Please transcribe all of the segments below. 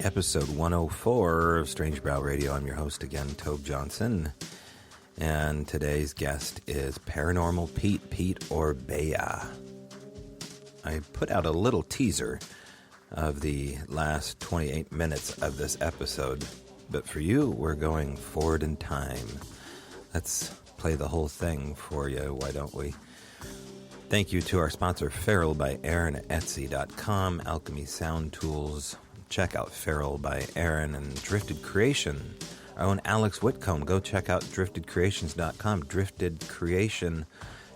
Episode 104 of Strange Brow Radio. I'm your host again, Tobe Johnson. And today's guest is Paranormal Pete Orbea. I put out a little teaser of the last 28 minutes of this episode. But for you, we're going forward in time. Let's play the whole thing for you, why don't we? Thank you to our sponsor, Feral by Aaron at Etsy.com, Alchemy Sound Tools. Check out Feral by Aaron and Drifted Creation. Our own Alex Whitcomb. Go check out driftedcreations.com. Drifted Creation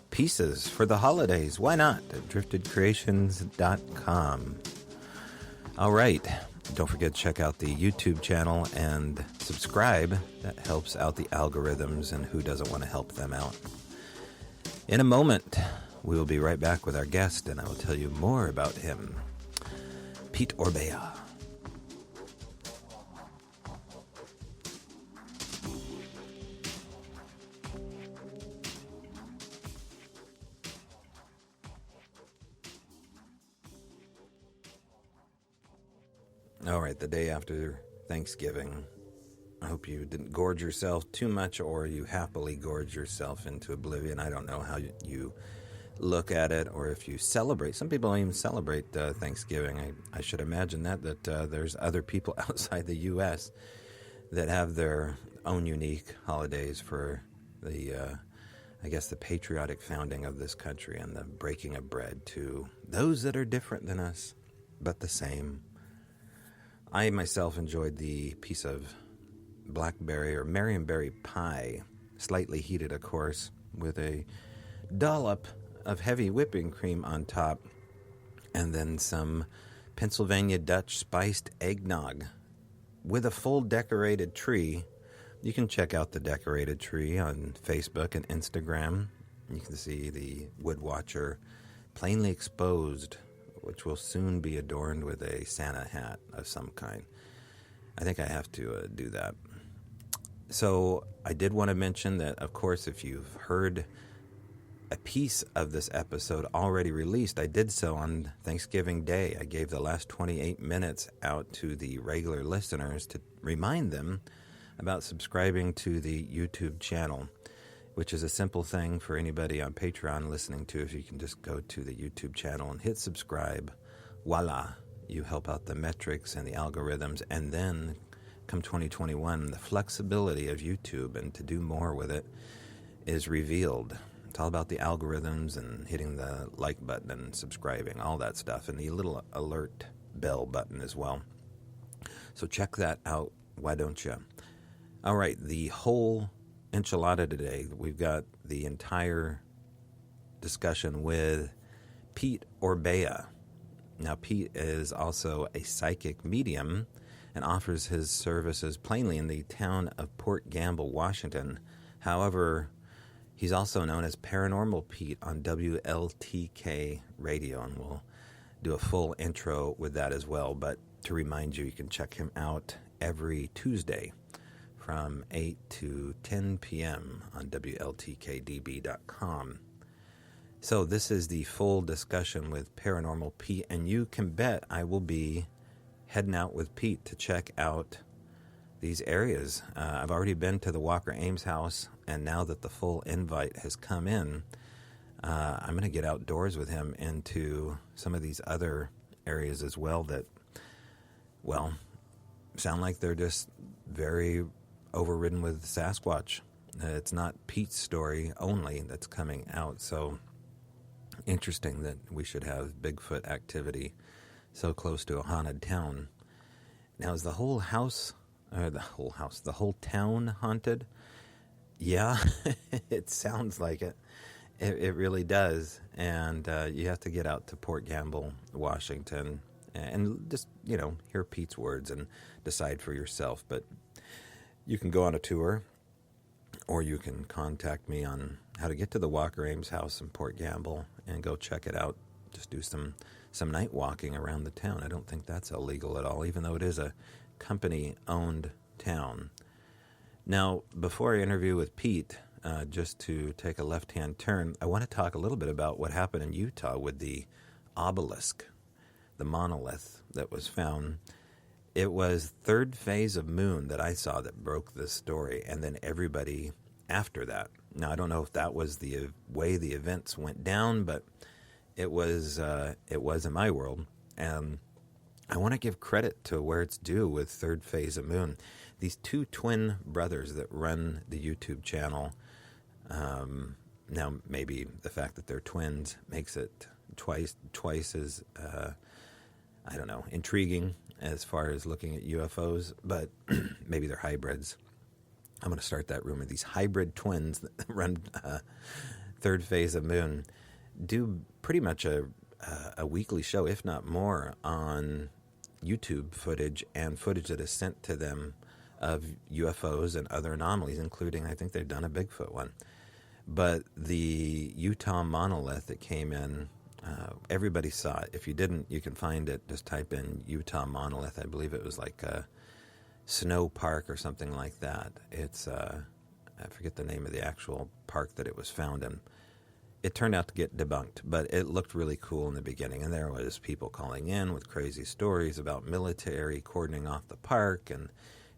pieces for the holidays. Why not? At driftedcreations.com. All right. Don't forget to check out the YouTube channel and subscribe. That helps out the algorithms, and who doesn't want to help them out? In a moment, we will be right back with our guest, and I will tell you more about him. Pete Orbea. All right, the day after Thanksgiving. I hope you didn't gorge yourself too much, or you happily gorge yourself into oblivion. I don't know how you look at it, or if you celebrate. Some people don't even celebrate Thanksgiving. I should imagine that there's other people outside the U.S. that have their own unique holidays for the, I guess, the patriotic founding of this country and the breaking of bread to those that are different than us, but the same. I myself enjoyed the piece of blackberry or Marionberry pie, slightly heated, of course, with a dollop of heavy whipping cream on top, and then some Pennsylvania Dutch spiced eggnog with a full decorated tree. You can check out the decorated tree on Facebook and Instagram. You can see the woodwatcher plainly exposed, which will soon be adorned with a Santa hat of some kind. I think I have to do that. So I did want to mention that, of course, if you've heard a piece of this episode already released, I did so on Thanksgiving Day. I gave the last 28 minutes out to the regular listeners to remind them about subscribing to the YouTube channel, which is a simple thing for anybody on Patreon listening to. If you can just go to the YouTube channel and hit subscribe, voila, you help out the metrics and the algorithms. And then come 2021, the flexibility of YouTube and to do more with it is revealed. It's all about the algorithms and hitting the like button and subscribing, all that stuff, and the little alert bell button as well. So check that out, why don't you? All right, the whole enchilada today. We've got the entire discussion with Pete Orbea. Now, Pete is also a psychic medium and offers his services plainly in the town of Port Gamble, Washington. However, he's also known as Paranormal Pete on WLTK radio, and we'll do a full intro with that as well. But to remind you, you can check him out every Tuesday from 8 to 10 p.m. on WLTKDB.com. So this is the full discussion with Paranormal Pete, and you can bet I will be heading out with Pete to check out these areas. I've already been to the Walker-Ames House, and now that the full invite has come in, I'm going to get outdoors with him into some of these other areas as well that, well, sound like they're just very overridden with Sasquatch. It's not Pete's story only that's coming out. So interesting that we should have Bigfoot activity so close to a haunted town. Now, is the whole town haunted? Yeah, it sounds like it. It really does. And you have to get out to Port Gamble, Washington, and just, hear Pete's words and decide for yourself. But you can go on a tour, or you can contact me on how to get to the Walker-Ames House in Port Gamble and go check it out. Just do some night walking around the town. I don't think that's illegal at all, even though it is a company-owned town. Now, before I interview with Pete, just to take a left-hand turn, I want to talk a little bit about what happened in Utah with the obelisk, the monolith that was found. It was third phase of moon that I saw that broke this story, and then everybody after that. Now, I don't know if that was the way the events went down, but it was in my world. And I want to give credit to where it's due with third phase of moon. These two twin brothers that run the YouTube channel, now maybe the fact that they're twins makes it twice as, I don't know, intriguing as far as looking at UFOs, but maybe they're hybrids. I'm going to start that rumor. These hybrid twins that run third phase of moon do pretty much a weekly show, if not more, on YouTube footage and footage that is sent to them of UFOs and other anomalies, including, I think they've done a Bigfoot one. But the Utah monolith that came in, everybody saw it. If you didn't, you can find it. Just type in Utah monolith. I believe it was like a snow park or something like that. It's, I forget the name of the actual park that it was found in. It turned out to get debunked, but it looked really cool in the beginning. And there was people calling in with crazy stories about military cordoning off the park and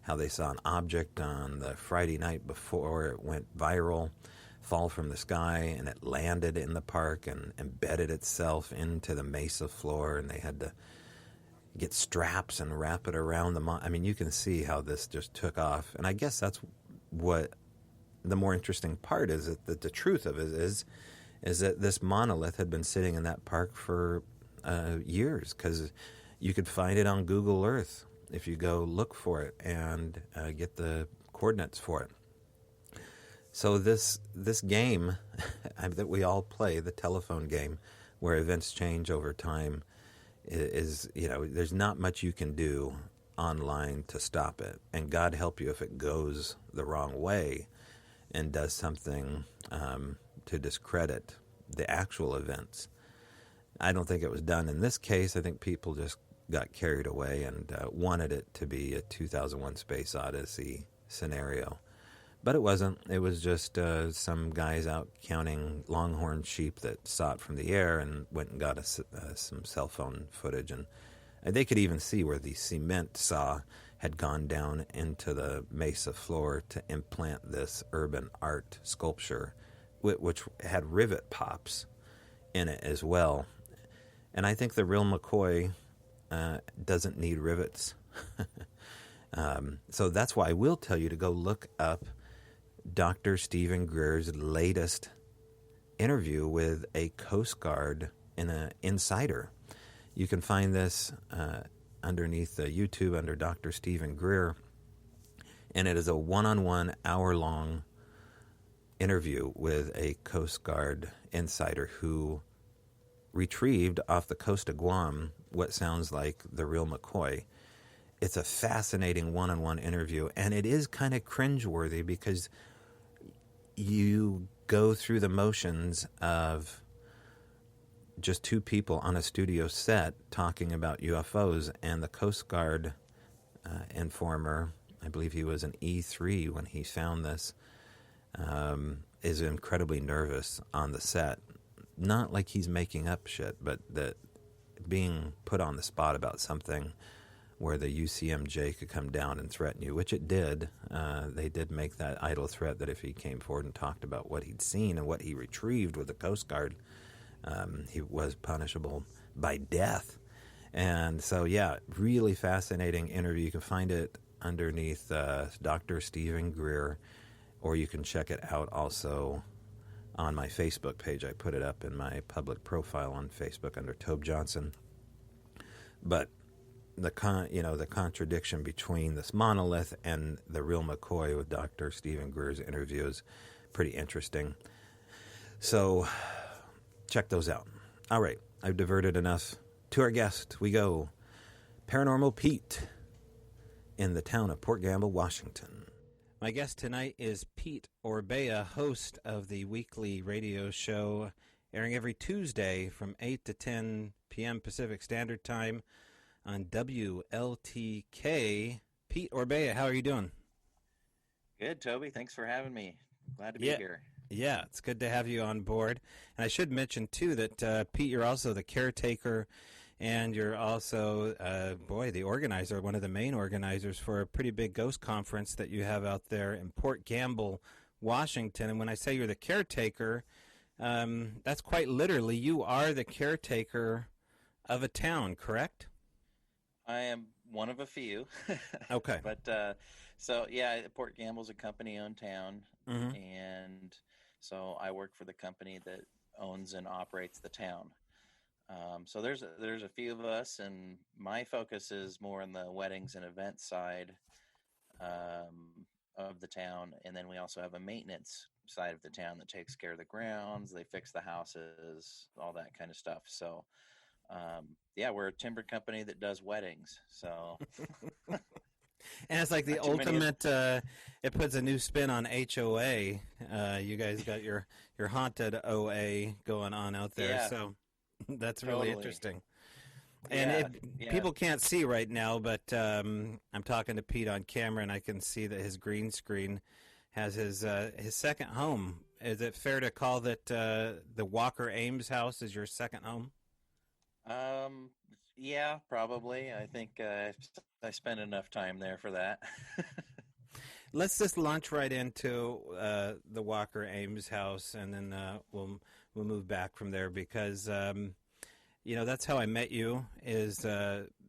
how they saw an object on the Friday night before it went viral fall from the sky, and it landed in the park and embedded itself into the mesa floor, and they had to get straps and wrap it around the I mean, you can see how this just took off. And I guess that's what the more interesting part is, that the truth of it is that this monolith had been sitting in that park for years, because you could find it on Google Earth if you go look for it and get the coordinates for it. So this game that we all play, the telephone game, where events change over time, is, you know, there's not much you can do online to stop it. And God help you if it goes the wrong way and does something to discredit the actual events. I don't think it was done in this case. I think people just got carried away and wanted it to be a 2001 Space Odyssey scenario. But it wasn't. It was just some guys out counting longhorn sheep that saw it from the air and went and got some cell phone footage. And they could even see where the cement saw had gone down into the mesa floor to implant this urban art sculpture, which had rivet pops in it as well. And I think the real McCoy doesn't need rivets. So that's why I will tell you to go look up Dr. Stephen Greer's latest interview with a Coast Guard insider. You can find this underneath YouTube under Dr. Stephen Greer, and it is a one-on-one hour-long interview with a Coast Guard insider who retrieved off the coast of Guam what sounds like the real McCoy. It's a fascinating one-on-one interview, and it is kind of cringeworthy because you go through the motions of just two people on a studio set talking about UFOs, and the Coast Guard informer, I believe he was an E3 when he found this, is incredibly nervous on the set. Not like he's making up shit, but that being put on the spot about something where the UCMJ could come down and threaten you, which it did. They did make that idle threat that if he came forward and talked about what he'd seen and what he retrieved with the Coast Guard, he was punishable by death. And so, yeah, really fascinating interview. You can find it underneath Dr. Stephen Greer, or you can check it out also on my Facebook page. I put it up in my public profile on Facebook under Tobe Johnson. But the contradiction between this monolith and the real McCoy with Dr. Stephen Greer's interview is pretty interesting. So check those out. All right, I've diverted enough. To our guest we go. Paranormal Pete in the town of Port Gamble, Washington. My guest tonight is Pete Orbea, host of the weekly radio show airing every Tuesday from 8 to 10 p.m. Pacific Standard Time on WLTK. Pete Orbea, how are you doing? Good, Toby. Thanks for having me. Glad to be here. Yeah, it's good to have you on board. And I should mention, too, that, Pete, you're also the caretaker And you're also, boy, the organizer, one of the main organizers for a pretty big ghost conference that you have out there in Port Gamble, Washington. And when I say you're the caretaker, that's quite literally, you are the caretaker of a town, correct? I am one of a few. Okay. But so yeah, Port Gamble's a company-owned town, Hmm. and so I work for the company that owns and operates the town. So there's a few of us, and my focus is more on the weddings and events side of the town, and then we also have a maintenance side of the town that takes care of the grounds. They fix the houses, all that kind of stuff. So yeah, we're a timber company that does weddings. So And it's like the not too many. ultimate. It puts a new spin on HOA. You guys got your haunted OA going on out there, Yeah, so that's really totally. interesting. And Yeah, yeah. people can't see right now, but I'm talking to Pete on camera, and I can see that his green screen has his second home. Is it fair to call that the Walker-Ames house is your second home? Um, yeah, probably. I think I spent enough time there for that. Let's just launch right into the Walker-Ames house, and then we'll move back from there because that's how I met you is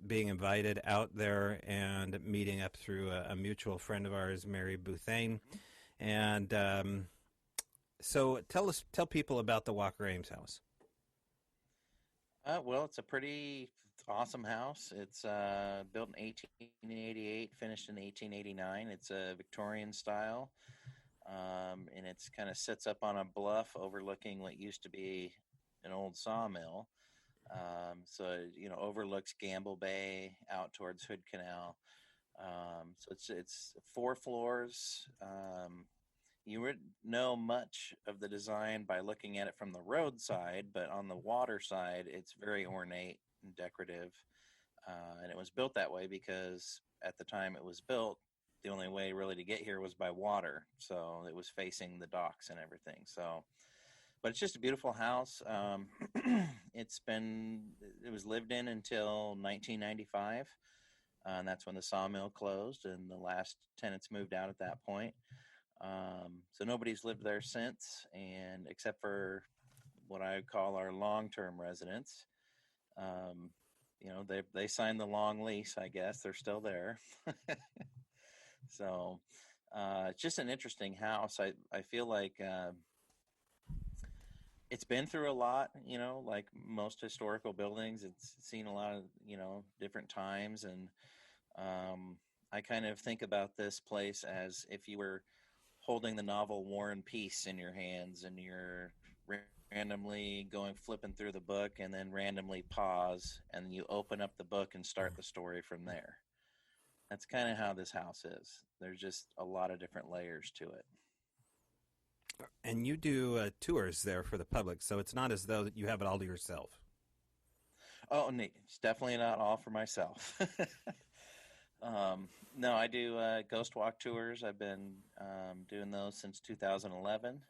being invited out there and meeting up through a mutual friend of ours, Mary Bouthane. And so tell people about the Walker-Ames house. Well, it's a pretty awesome house. It's built in 1888, finished in 1889. It's a Victorian style, and it's kind of sits up on a bluff overlooking what used to be an old sawmill. So overlooks Gamble Bay out towards Hood Canal. So it's 4 floors. You would know much of the design by looking at it from the road side, but on the water side, it's very ornate and decorative. And it was built that way because at the time it was built, the only way really to get here was by water. So it was facing the docks and everything. So, but it's just a beautiful house. It's been, it was lived in until 1995. And that's when the sawmill closed and the last tenants moved out at that point. So nobody's lived there since, and except for what I call our long-term residents, um, they signed the long lease. I guess they're still there. So it's just an interesting house. I feel like it's been through a lot. Like most historical buildings, it's seen a lot of different times, and I kind of think about this place as if you were holding the novel War and Peace in your hands and you're randomly going flipping through the book and then randomly pause and you open up the book and start the story from there. That's kind of how this house is. There's just a lot of different layers to it. And you do tours there for the public, so it's not as though you have it all to yourself. Oh, neat. It's definitely not all for myself. No, I do ghost walk tours. I've been doing those since 2011.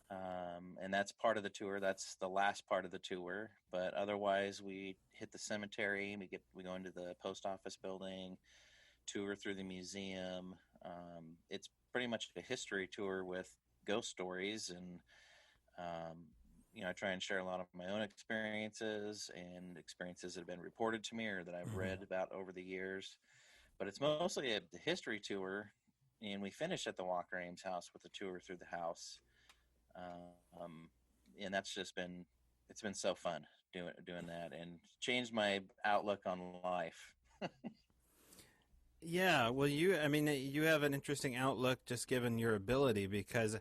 And that's part of the tour. That's the last part of the tour. But otherwise, we hit the cemetery. We go into the post office building, tour through the museum. It's pretty much a history tour with ghost stories, and I try and share a lot of my own experiences and experiences that have been reported to me or that I've Hmm. read about over the years. But it's mostly a history tour, and we finish at the Walker-Ames house with a tour through the house. Um, and that's just been it's been so fun doing that and changed my outlook on life. Yeah, well, I mean, you have an interesting outlook just given your ability because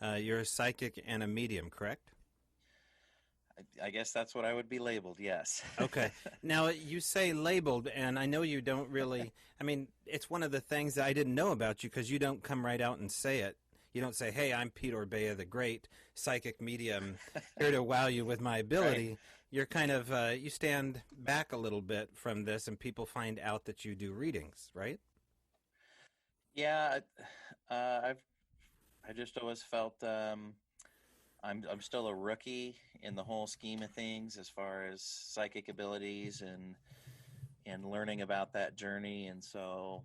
you're a psychic and a medium, correct? I guess that's what I would be labeled. Yes. Okay. Now, you say labeled, and I know you don't really. I mean, it's one of the things that I didn't know about you because you don't come right out and say it. You don't say, "Hey, I'm Pete Orbea, the great psychic medium, here to wow you with my Right. ability." You're kind of you stand back a little bit from this, and people find out that you do readings, right? Yeah. I've I just always felt I'm still a rookie in the whole scheme of things as far as psychic abilities and learning about that journey. And so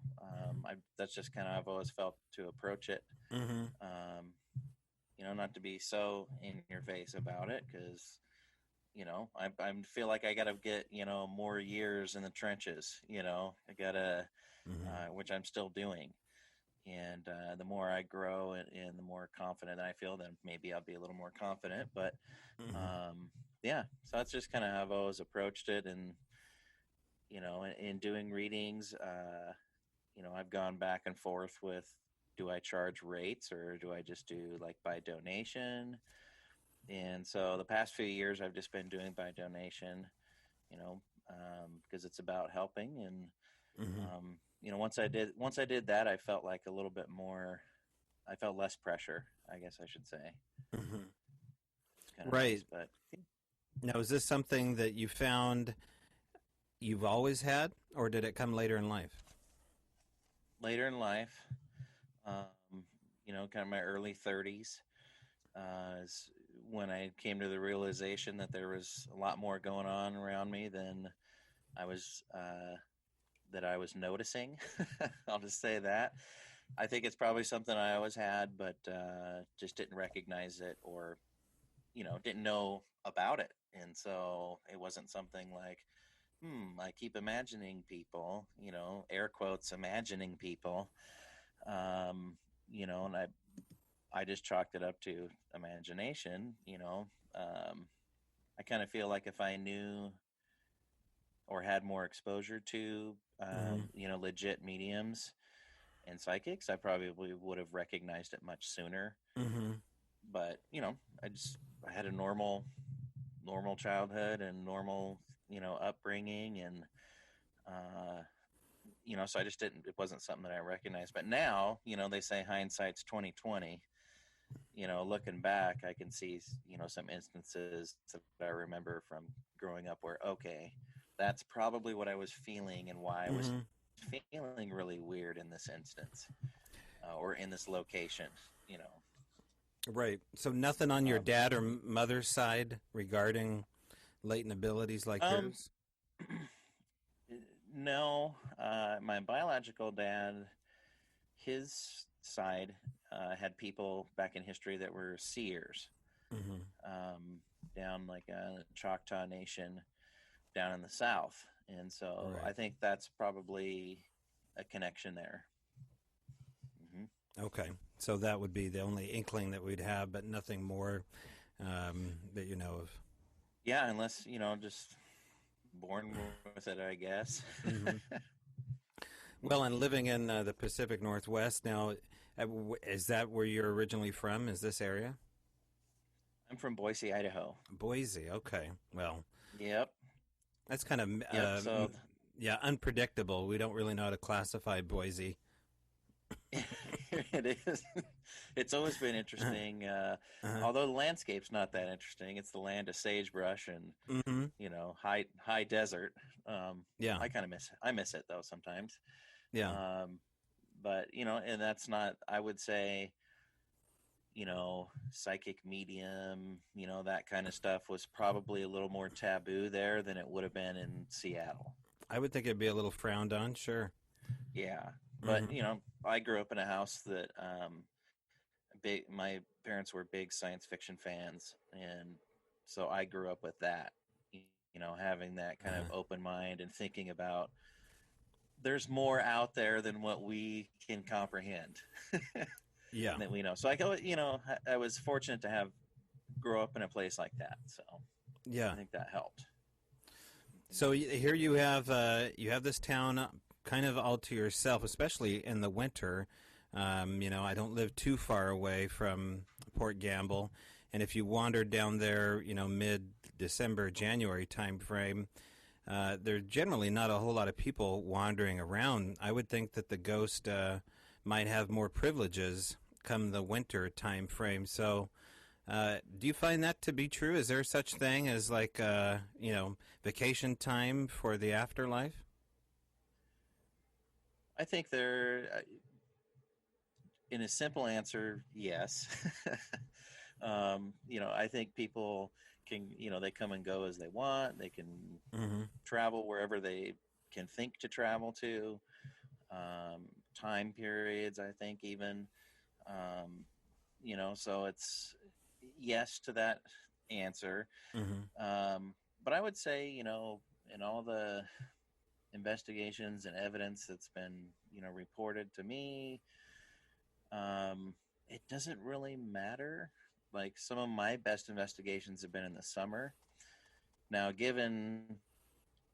that's just kind of I've always felt to approach it. Mm-hmm. Um, not to be so in your face about it, because I feel like I got to get more years in the trenches. I gotta, Mm-hmm. which I'm still doing. And the more I grow and the more confident I feel, then maybe I'll be a little more confident. But Mm-hmm. um, yeah, so that's just kind of how I've always approached it. And in doing readings, I've gone back and forth with, do I charge rates or do I just do like by donation? And so the past few years, I've just been doing by donation, you know, because it's about helping. And Mm-hmm. once I did that, I felt like a little bit more. I felt less pressure, I guess I should say. Mm-hmm. It's kind of Right. nice, but Now, is this something that you found you've always had, or did it come later in life? later in life, um, kind of my early 30s, is when I came to the realization that there was a lot more going on around me than I was that I was noticing. I'll just say that. I think it's probably something I always had, but just didn't recognize it, or didn't know about it, and so it wasn't something like, I keep imagining people, air quotes, imagining people, um, and I just chalked it up to imagination. I kind of feel like if I knew or had more exposure to, Mm-hmm. legit mediums and psychics, I probably would have recognized it much sooner. Mm-hmm. But I had a normal childhood and normal upbringing, and uh, so I just didn't. It wasn't something that I recognized. But now, they say hindsight's 2020. Looking back, I can see some instances that I remember from growing up where, okay, that's probably what I was feeling and why I was Mm-hmm. feeling really weird in this instance, or in this location. You know, Right. So nothing on your um, dad or mother's side regarding latent abilities like um, yours? no, my biological dad, his side had people back in history that were seers, Mm-hmm. um, down like Choctaw Nation down in the South, and so Right. I think that's probably a connection there. Hmm. Okay. So that would be the only inkling that we'd have, but nothing more that you know of. Yeah, unless just born with it, I guess. Mm-hmm. Well, and living in the Pacific Northwest now, is that where you're originally from? Is this area? I'm from Boise, Idaho. Boise. Okay. Well, Yep, that's kind of yep. So yeah, unpredictable. We don't really know how to classify Boise. it is. It's always been interesting. Uh-huh. Although the landscape's not that interesting, it's the land of sagebrush and Mm-hmm. high desert. Yeah. I miss it though sometimes. Yeah. Um, but and that's not. I would say psychic medium, that kind of stuff was probably a little more taboo there than it would have been in Seattle. I would think it'd be a little frowned on. Sure. Yeah, but Mm-hmm. I grew up in a house that big. My parents were big science fiction fans, and so I grew up with that. Having that kind of Uh-huh. open mind and thinking about there's more out there than what we can comprehend, Yeah. that we know. So I was fortunate to have grow up in a place like that. So I Yeah. think that helped. So here you have this town kind of all to yourself, especially in the winter. I don't live too far away from Port Gamble, and if you wandered down there, mid-December, January time frame, there's generally not a whole lot of people wandering around. I would think that the ghost might have more privileges come the winter time frame. So, do you find that to be true? Is there such thing as like vacation time for the afterlife? I think in a simple answer, yes. I think people can, they come and go as they want. They can Mm-hmm. travel wherever they can think to travel to. Um, Time periods, I think, even. Um, so it's yes to that answer. Mm-hmm. But I would say, in all the investigations and evidence that's been, reported to me, um, it doesn't really matter. Like some of my best investigations have been in the summer. Now, given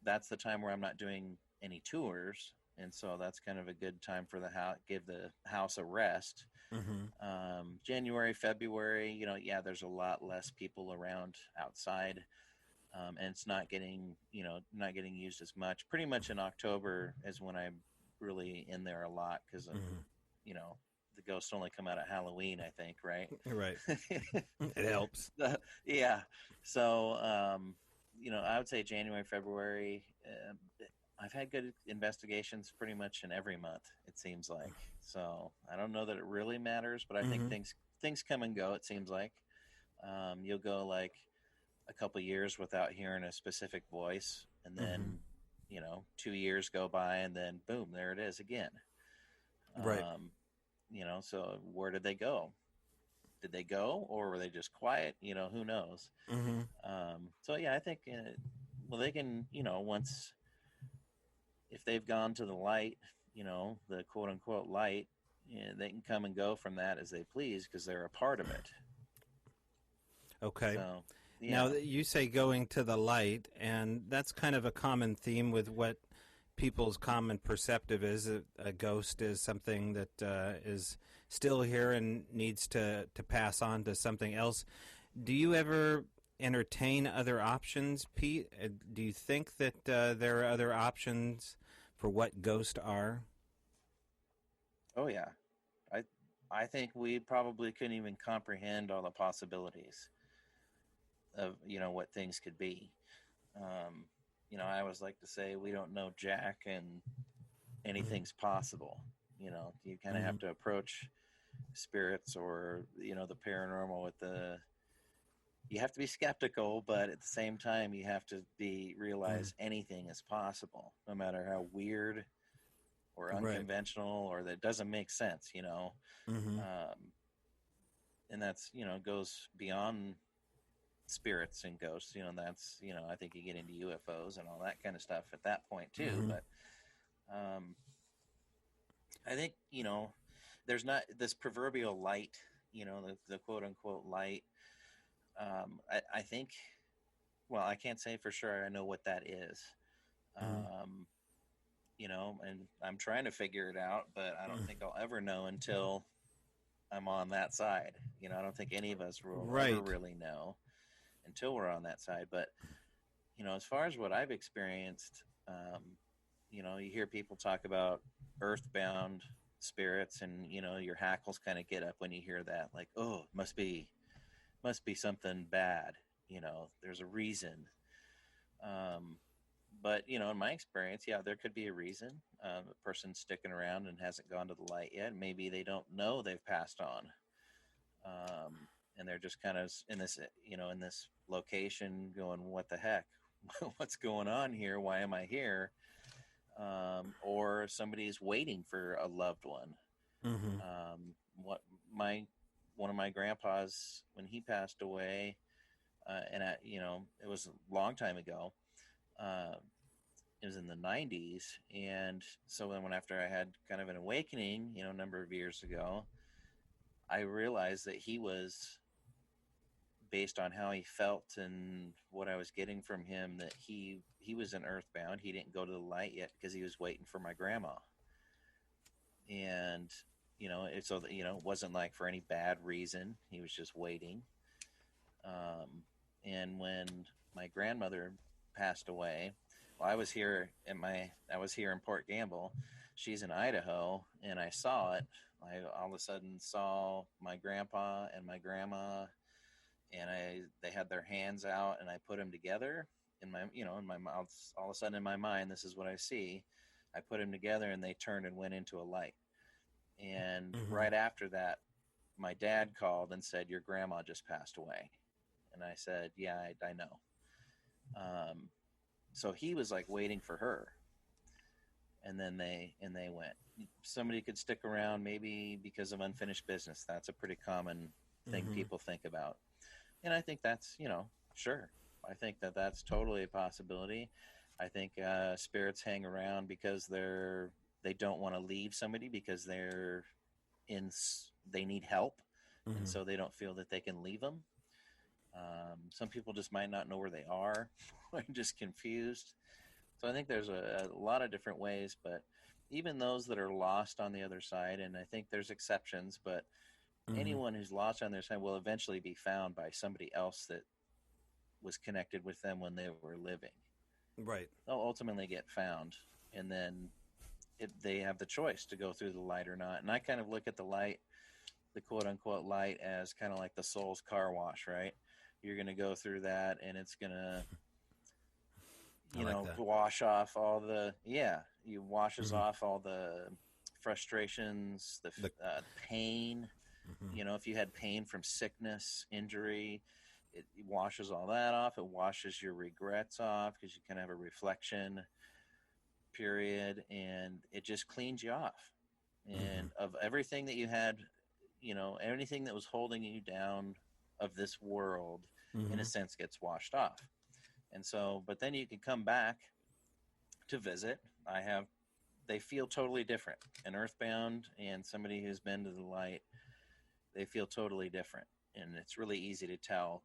that's the time where I'm not doing any tours, and so that's kind of a good time for the house, give the house a rest. Mm-hmm. January, February, yeah, there's a lot less people around outside, and it's not getting used as much. Pretty much in October is when I'm really in there a lot because Mm-hmm. you know, the ghosts only come out at Halloween, I think, right? Right. It helps. Yeah. So, I would say January, February. I've had good investigations pretty much in every month. It seems like. So I don't know that it really matters, but I think Mm-hmm. things come and go. It seems like you'll go like a couple years without hearing a specific voice, and Mm-hmm. then 2 years go by, and then boom, there it is again. Right. Um, so where did they go? Did they go, or were they just quiet? Who knows? Mm-hmm. So yeah, I think well, they can, once if they've gone to the light, the quote unquote light, they can come and go from that as they please because they're a part of it. Okay. So Now yeah. that you say going to the light, and that's kind of a common theme with what people's common perceptive is. A ghost is something that is still here and needs to pass on to something else. Do you ever entertain other options, Pete? Do you think that there are other options for what ghosts are? Oh yeah. I I think we probably couldn't even comprehend all the possibilities of what things could be. Um, I always like to say we don't know Jack, and Mm-hmm. anything's possible. You kind of Mm-hmm. have to approach spirits or the paranormal with the you have to be skeptical, but at the same time you have to be realize anything is possible, no matter how weird or Right. unconventional or that doesn't make sense. Mm-hmm. Um, and that's goes beyond spirits and ghosts. That's I think you get into UFOs and all that kind of stuff at that point too. Mm-hmm. But um, I think there's not this proverbial light, the quote unquote light. I think, well, I can't say for sure I know what that is. Mm-hmm. Um, and I'm trying to figure it out, but I don't think I'll ever know until I'm on that side. I don't think any of us will ever Right. really know until we're on that side. But, as far as what I've experienced, you hear people talk about earthbound spirits, and, your hackles kind of get up when you hear that, like, oh, must be something bad. There's a reason. Um, but in my experience, yeah, there could be a reason. A person's sticking around and hasn't gone to the light yet. Maybe they don't know they've passed on, and they're just kind of in this, in this location, going, "What the heck? What's going on here? Why am I here?" Or somebody's waiting for a loved one. Mm-hmm. What my One of my grandpas, when he passed away, and it was a long time ago. Uh, it was in the 90s, and so then when after I had kind of an awakening, a number of years ago, I realized that he was based on how he felt and what I was getting from him that he was an earthbound. He didn't go to the light yet because he was waiting for my grandma, and so that it wasn't like for any bad reason. He was just waiting. And when my grandmother passed away, well, I was here in Port Gamble. She's in Idaho, and I saw it. I all of a sudden saw my grandpa and my grandma, and they had their hands out, and I put them together in my mouth. All of a sudden in my mind, this is what I see. I put them together, and they turned and went into a light. And Mm-hmm. right after that, my dad called and said, your grandma just passed away. And I said, yeah, I know. Um, so he was like waiting for her. And then they went. Somebody could stick around maybe because of unfinished business. That's a pretty common thing Mm-hmm. people think about. And I think that's, sure. I think that that's totally a possibility. I think spirits hang around because they don't want to leave somebody because in they need help, and Mm-hmm. so they don't feel that they can leave them. Some people just might not know where they are, or just confused. So I think there's a lot of different ways, but even those that are lost on the other side, and I think there's exceptions, but Mm-hmm. anyone who's lost on their side will eventually be found by somebody else that was connected with them when they were living. Right. They'll ultimately get found, and then they have the choice to go through the light or not. And I kind of look at the light, the quote unquote light, as kind of like the soul's car wash, right? You're going to go through that, and it's going to, I like that. wash off all you washes Mm-hmm. off all the frustrations, the The pain. mm-hmm. If you had pain from sickness, injury, it washes all that off. It washes your regrets off because you kind of have a reflection period, and it just cleans you off. Mm-hmm. And of everything that you had, anything that was holding you down of this world, in a Mm-hmm. sense, gets washed off. And so, but then you can come back to visit. They feel totally different. An earthbound and somebody who's been to the light, they feel totally different. And it's really easy to tell.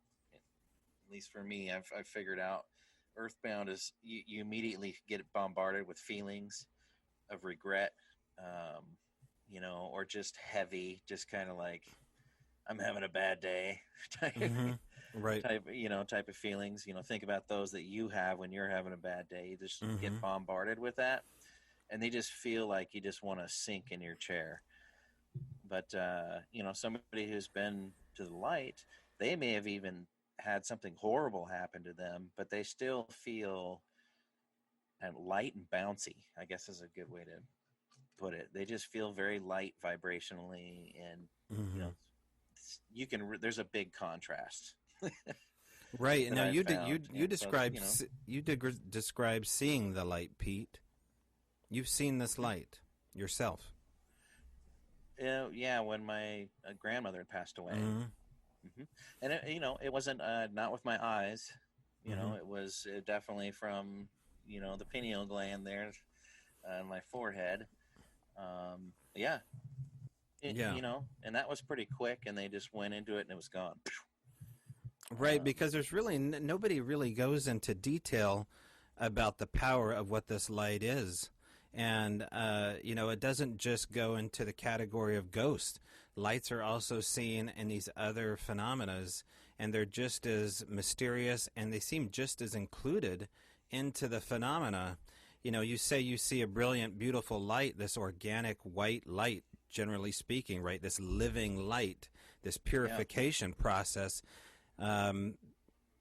At least for me, I've figured out earthbound is you immediately get bombarded with feelings of regret, um, or just heavy, just kind of like I'm having a bad day type, Mm-hmm. Right. type of feelings. Think about those that you have when you're having a bad day. You just get Mm-hmm. bombarded with that, and they just feel like you just want to sink in your chair. But somebody who's been to the light, they may have even had something horrible happen to them, but they still feel light and bouncy, I guess is a good way to put it. They just feel very light vibrationally, and you Mm-hmm. know, there's a big contrast Right. that Now I've you found, you and so described described seeing the light, Pete. You've seen this light yourself. yeah, when my grandmother had passed away. Mm-hmm. And it wasn't not with my eyes. Mm-hmm. It was definitely from the pineal gland there on my forehead. Yeah, Yeah. and that was pretty quick, and they just went into it, and it was gone. Right, Um, because there's really nobody really goes into detail about the power of what this light is. And, it doesn't just go into the category of ghosts. Lights are also seen in these other phenomena, and they're just as mysterious, and they seem just as included into the phenomena. You say you see a brilliant, beautiful light, this organic white light, generally speaking, right? This living light, this yeah, purification process. Um,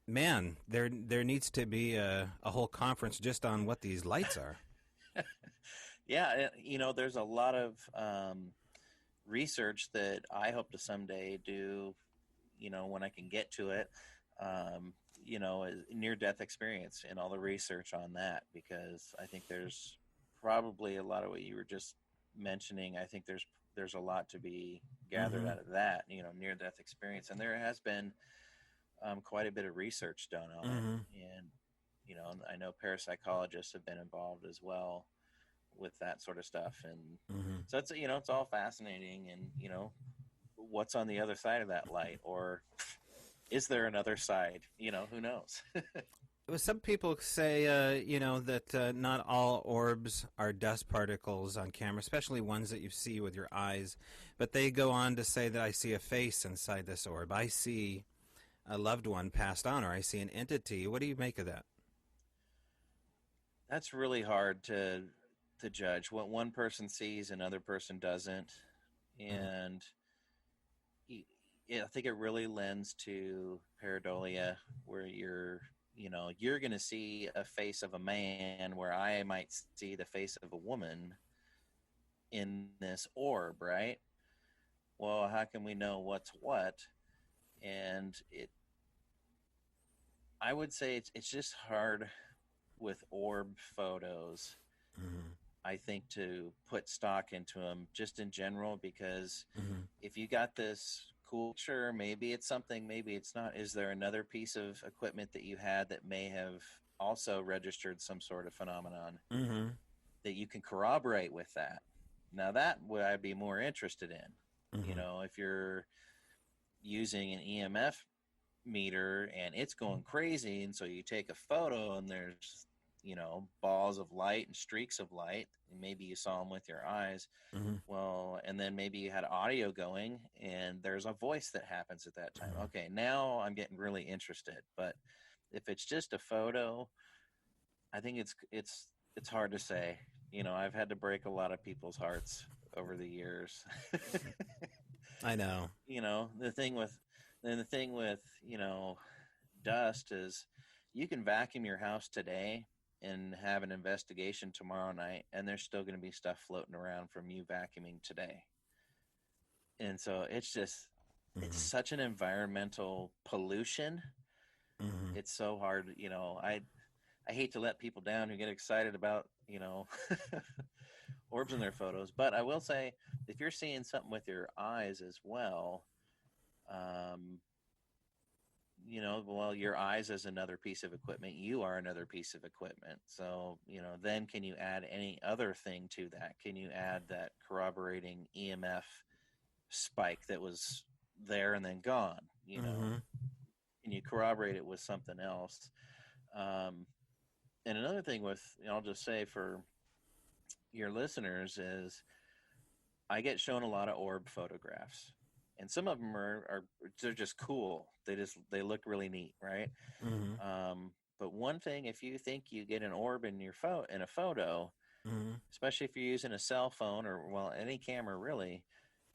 Man, there needs to be a whole conference just on what these lights are. yeah. There's a lot of research that I hope to someday do. When I can get to it. Um, near death experience and all the research on that, because I think there's probably a lot of what you were just mentioning. I think there's a lot to be gathered Mm-hmm. out of that, near death experience, and there has been quite a bit of research done on it. Mm-hmm. And I know parapsychologists have been involved as well with that sort of stuff, and Mm-hmm. so it's all fascinating. And what's on the other side of that light, or is there another side? Who knows? Well, some people say, that not all orbs are dust particles on camera, especially ones that you see with your eyes. But they go on to say that I see a face inside this orb. I see a loved one passed on, or I see an entity. What do you make of that? That's really hard to judge. What one person sees, another person doesn't, Mm-hmm. and I think it really lends to pareidolia, where you're going to see a face of a man, where I might see the face of a woman in this orb, right? well, how can we know what's what? And I would say it's just hard with orb photos, Mm-hmm. I think, to put stock into them just in general, because Mm-hmm. if you got this cool picture, maybe it's something, maybe it's not. Is there another piece of equipment that you had that may have also registered some sort of phenomenon Mm-hmm. that you can corroborate with that? Now, that would I'd be more interested in. Mm-hmm. If you're using an EMF meter and it's going crazy, and so you take a photo and there's balls of light and streaks of light, and maybe you saw them with your eyes. Mm-hmm. Well, and then maybe you had audio going and there's a voice that happens at that time. Mm-hmm. Okay, now I'm getting really interested. But if it's just a photo, I think it's hard to say. I've had to break a lot of people's hearts over the years. I know. The thing with dust is, you can vacuum your house today and have an investigation tomorrow night, and there's still going to be stuff floating around from you vacuuming today. And so it's Mm-hmm. such an environmental pollution. Mm-hmm. It's so hard. I hate to let people down who get excited about orbs in their photos, but I will say, if you're seeing something with your eyes as well, um, well, your eyes is another piece of equipment. You are another piece of equipment. So, then can you add any other thing to that? Can you add that corroborating EMF spike that was there and then gone? Mm-hmm. Can you corroborate it with something else? And another thing I'll just say for your listeners is, I get shown a lot of orb photographs, and some of them are they're just cool. They look really neat, right? Mm-hmm. But one thing, if you think you get an orb in a photo, Mm-hmm. especially if you're using a cell phone or, well, any camera really,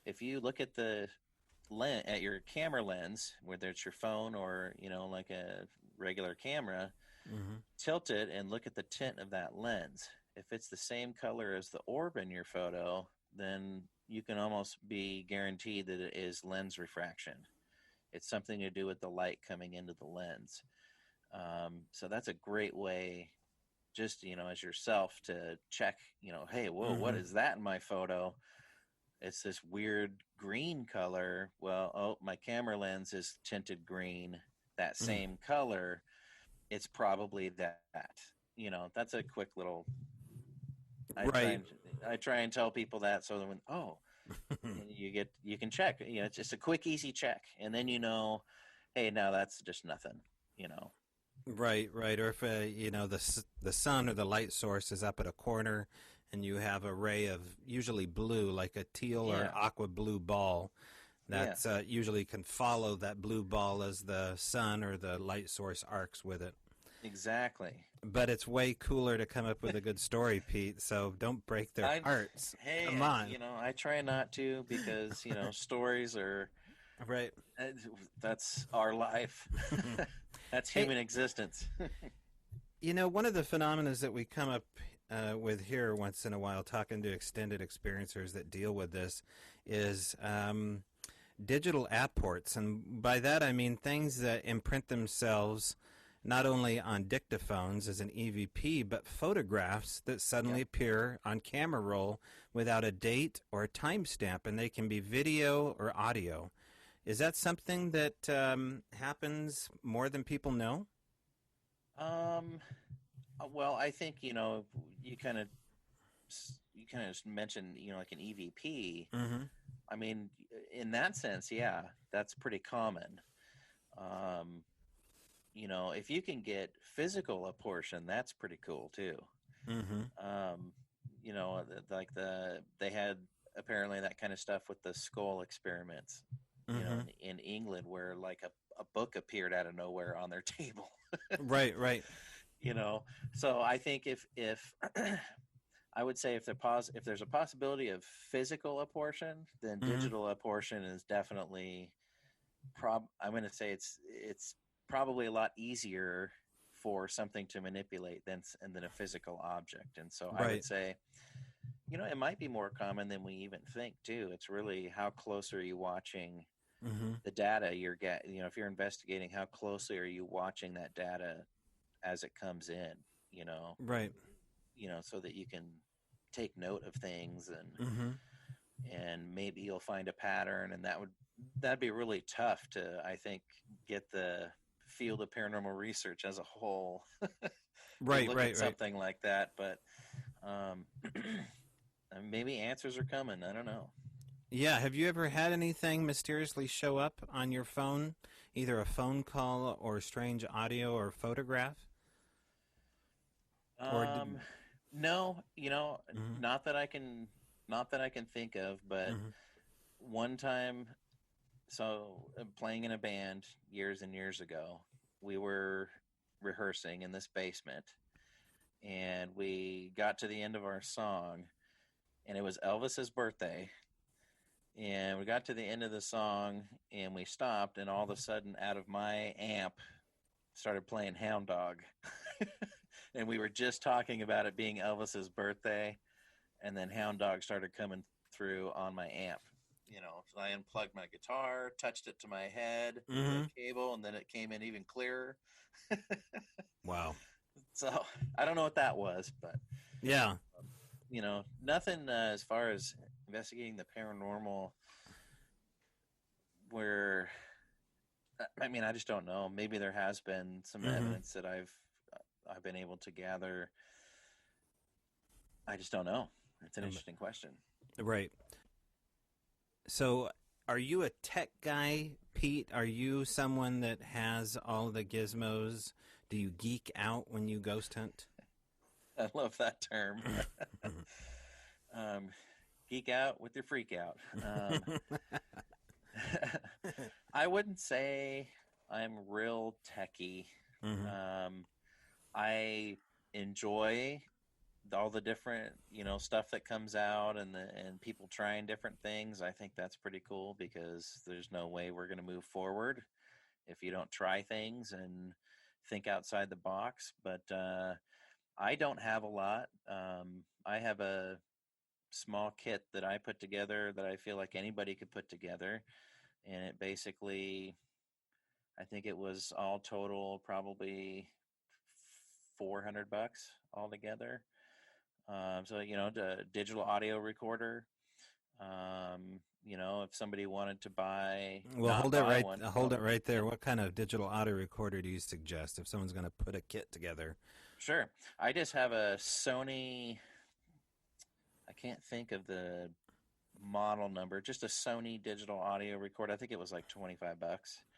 if you look at at your camera lens, whether it's your phone or like a regular camera, Mm-hmm. tilt it and look at the tint of that lens. If it's the same color as the orb in your photo, then you can almost be guaranteed that it is lens refraction. It's something to do with the light coming into the lens. So that's a great way, just as yourself, to check. Hey, whoa, what Mm-hmm. is that in my photo? It's this weird green color. Well, oh, my camera lens is tinted green. That same color, it's probably that. That's a quick little. I try Right. and I try and tell people that, so that when and you can check. It's just a quick, easy check, and then hey, now that's just nothing. You know. Right, right. Or if the sun or the light source is up at a corner, and you have a ray of usually blue, like a teal or Yeah. aqua blue ball, Yeah. that usually can follow that blue ball as the sun or the light source arcs with it. Exactly. But it's way cooler to come up with a good story, Pete. So don't break their hearts. Hey, Come on. I try not to, because stories are Right. uh, that's our life. That's Hey, human existence. one of the phenomena that we come up with here once in a while, talking to extended experiencers that deal with this, is digital apports. And by that I mean things that imprint themselves not only on dictaphones as an EVP, but photographs that suddenly Yep. appear on camera roll without a date or a timestamp, and they can be video or audio. Is that something that happens more than people know? Um, well, I think you kind of mentioned like an EVP. Mm-hmm. I mean, in that sense, yeah, that's pretty common. Um, if you can get physical apportion, that's pretty cool too. Mm-hmm. They had apparently that kind of stuff with the skull experiments, Mm-hmm. in England, where like a book appeared out of nowhere on their table. Right, right. you know, so I think if I would say, if there's a possibility of physical apportion, then Mm-hmm. digital apportion is definitely I'm going to say it's probably a lot easier for something to manipulate than a physical object. And so I would Right. say it might be more common than we even think too. It's really how close are you watching Mm-hmm. the data you're getting. If you're investigating, how closely are you watching that data as it comes in? You know, Right. so that you can take note of things, Mm-hmm. and maybe you'll find a pattern, and that'd be really tough to, I think, get the field of paranormal research as a whole to Right. look at Right. Right. something like that. But um, maybe answers are coming. I don't know. Yeah. Have you ever had anything mysteriously show up on your phone, either a phone call or strange audio or photograph? Or did? Um, no, Mm-hmm. not that I can think of, but Mm-hmm. one time, so playing in a band years and years ago, we were rehearsing in this basement, and we got to the end of our song, and it was Elvis's birthday, and we got to the end of the song, and we stopped, and all of a sudden, out of my amp, started playing Hound Dog. And we were just talking about it being Elvis's birthday, and then Hound Dog started coming through on my amp. So I unplugged my guitar, touched it to my head, the Mm-hmm. cable, and then it came in even clearer. Wow. So I don't know what that was, but Yeah. nothing as far as investigating the paranormal. Where I mean, I just don't know. Maybe there has been some Mm-hmm. evidence that I've been able to gather. I just don't know. It's an interesting question. Right. So, are you a tech guy, Pete? Are you someone that has all the gizmos? Do you geek out when you ghost hunt? I love that term. um, Geek out with your freak out. I wouldn't say I'm real techie. Mm-hmm. Um, I enjoy all the different stuff that comes out, and people trying different things. I think that's pretty cool, because there's no way we're going to move forward if you don't try things and think outside the box. But I don't have a lot. I have a small kit that I put together that I feel like anybody could put together, and it basically, I think it was all total probably $400 altogether. So the digital audio recorder. If somebody wanted to Well, not buy one. hold it right there. What kind of digital audio recorder do you suggest if someone's going to put a kit together? Sure. I just have a Sony. I can't think of the model number. Just a Sony digital audio recorder. I think it was like $25.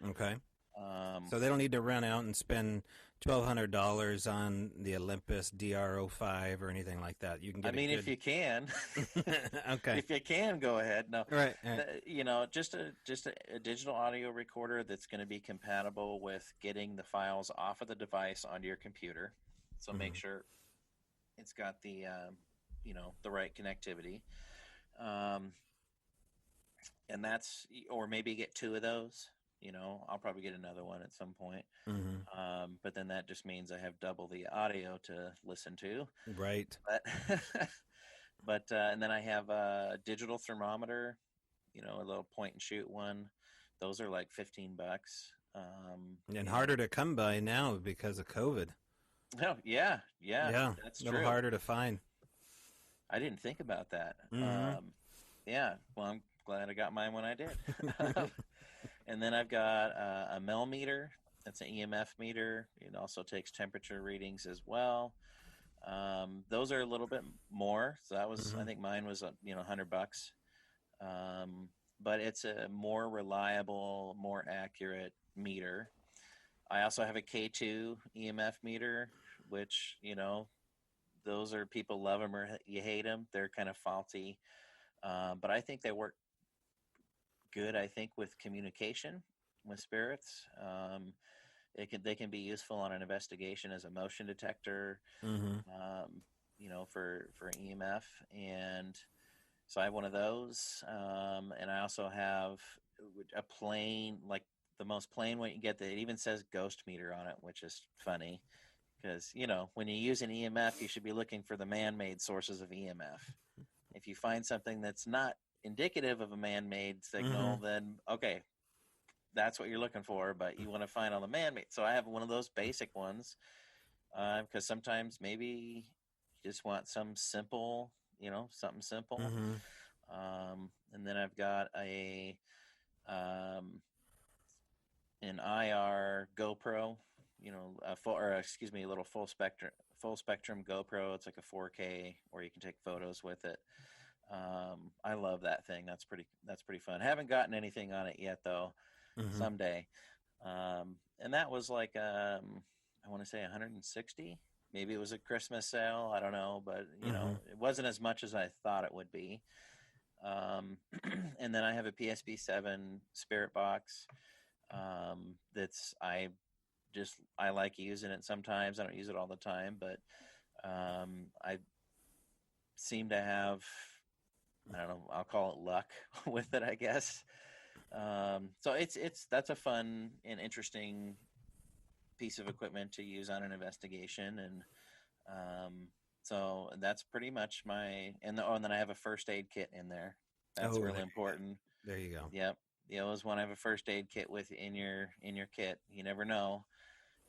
Okay. Um, So they don't need to run out and spend $1,200 on the Olympus DR05 or anything like that. You can I get mean, a if you can, Okay. if you can, go ahead. No, Right. Right. just a digital audio recorder that's going to be compatible with getting the files off of the device onto your computer. So make Mm-hmm. sure it's got the right connectivity. Um, and that's, or maybe get two of those. I'll probably get another one at some point. Mm-hmm. But then that just means I have double the audio to listen to. Right. But and then I have a digital thermometer, a little point and shoot one. Those are like $15. And harder to come by now because of COVID. Oh yeah, Yeah. that's A little true. harder to find. I didn't think about that. Mm-hmm. Yeah, well, I'm glad I got mine when I did. And then I've got a millimeter. That's an EMF meter. It also takes temperature readings as well. Those are a little bit more. So that was, Mm-hmm. I think mine was, $100. But it's a more reliable, more accurate meter. I also have a K2 EMF meter, which, those are, people love them or you hate them. They're kind of faulty. But I think they work good, I think, with communication with spirits. They can be useful on an investigation as a motion detector, Mm-hmm. for EMF. And so I have one of those, and I also have a plain, like the most plain one you can get, that it even says ghost meter on it, which is funny, because when you use an EMF, you should be looking for the man-made sources of EMF. If you find something that's not indicative of a man-made signal, Mm-hmm. then okay, that's what you're looking for. But you want to find all the man-made. So I have one of those basic ones because sometimes maybe you just want some simple, something simple. Mm-hmm. And then I've got um, an IR GoPro, a little full spectrum GoPro. It's like a 4K, where you can take photos with it. I love that thing. That's pretty fun. Haven't gotten anything on it yet though. Mm-hmm. Someday. And that was like I want to say 160. Maybe it was a Christmas sale. I don't know, but Mm-hmm. it wasn't as much as I thought it would be. Um, and then I have a PSP 7 Spirit Box. That's I like using it sometimes. I don't use it all the time, but I seem to have, I don't know, I'll call it luck with it, I guess. So that's a fun and interesting piece of equipment to use on an investigation, and um, so that's pretty much and then I have a first aid kit in there. That's Oh, really important. there you go. Yep. You always want to have a first aid kit with in your kit. You never know.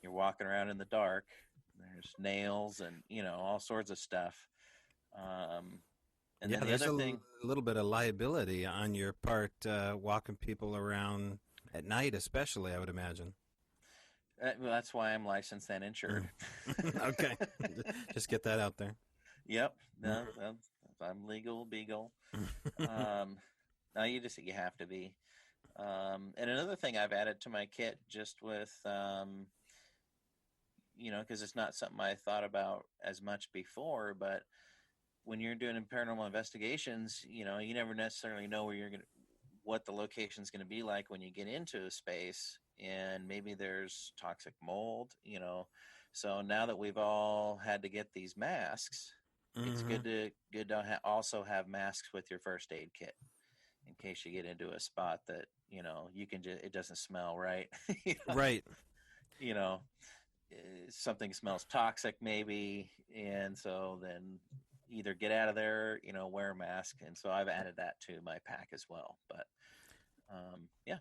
You're walking around in the dark. There's nails and all sorts of stuff. Um, and Yeah, then the there's other a thing, little bit of liability on your part, walking people around at night, especially, I would imagine. well, that's why I'm licensed and Mm. insured. Okay, just get that out there. Yep. No, I'm legal, beagle. Um, no, you have to be. And another thing I've added to my kit, just with because it's not something I thought about as much before, but when you're doing paranormal investigations, you never necessarily know what the location's going to be like when you get into a space, and maybe there's toxic mold. So now that we've all had to get these masks, it's Hmm. good to also have masks with your first aid kit in case you get into a spot that you can just it doesn't smell right. Right. you know Something smells toxic maybe, and so then either get out of there, wear a mask. And so I've added that to my pack as well. But yeah.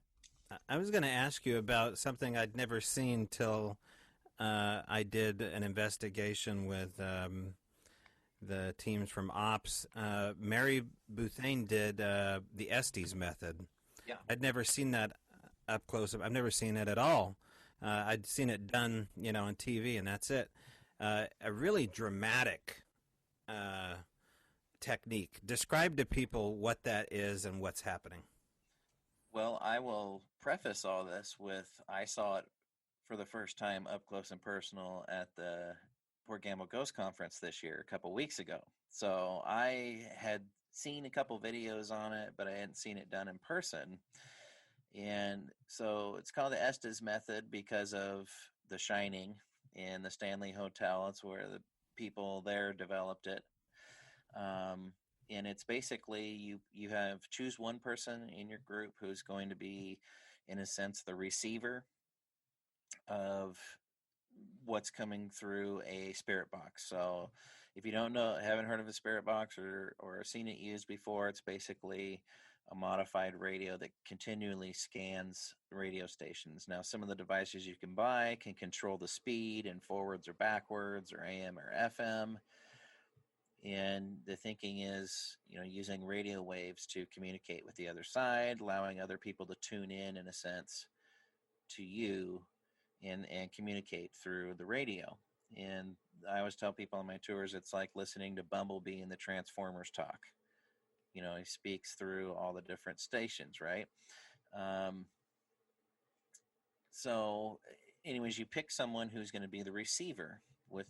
I was going to ask you about something I'd never seen till I did an investigation with the teams from Ops. Mary Bouthane did the Estes method. Yeah. I'd never seen that up close. I've never seen it at all. I'd seen it done, on TV, and that's it. A really dramatic technique. Describe to people what that is and what's happening. Well, I will preface all this with I saw it for the first time up close and personal at the Port Gamble Ghost Conference this year, a couple weeks ago. So I had seen a couple videos on it, but I hadn't seen it done in person. And so it's called the Estes method because of The Shining and the Stanley Hotel. It's where the people there developed it. Um, and it's basically you have choose one person in your group who's going to be, in a sense, the receiver of what's coming through a spirit box. So if you haven't heard of a spirit box or seen it used before, it's basically a modified radio that continually scans radio stations. Now, some of the devices you can buy can control the speed and forwards or backwards or AM or FM. And the thinking is, using radio waves to communicate with the other side, allowing other people to tune in a sense, to you and communicate through the radio. And I always tell people on my tours, it's like listening to Bumblebee and the Transformers talk. He speaks through all the different stations, right? Um, so, anyways, you pick someone who's going to be the receiver with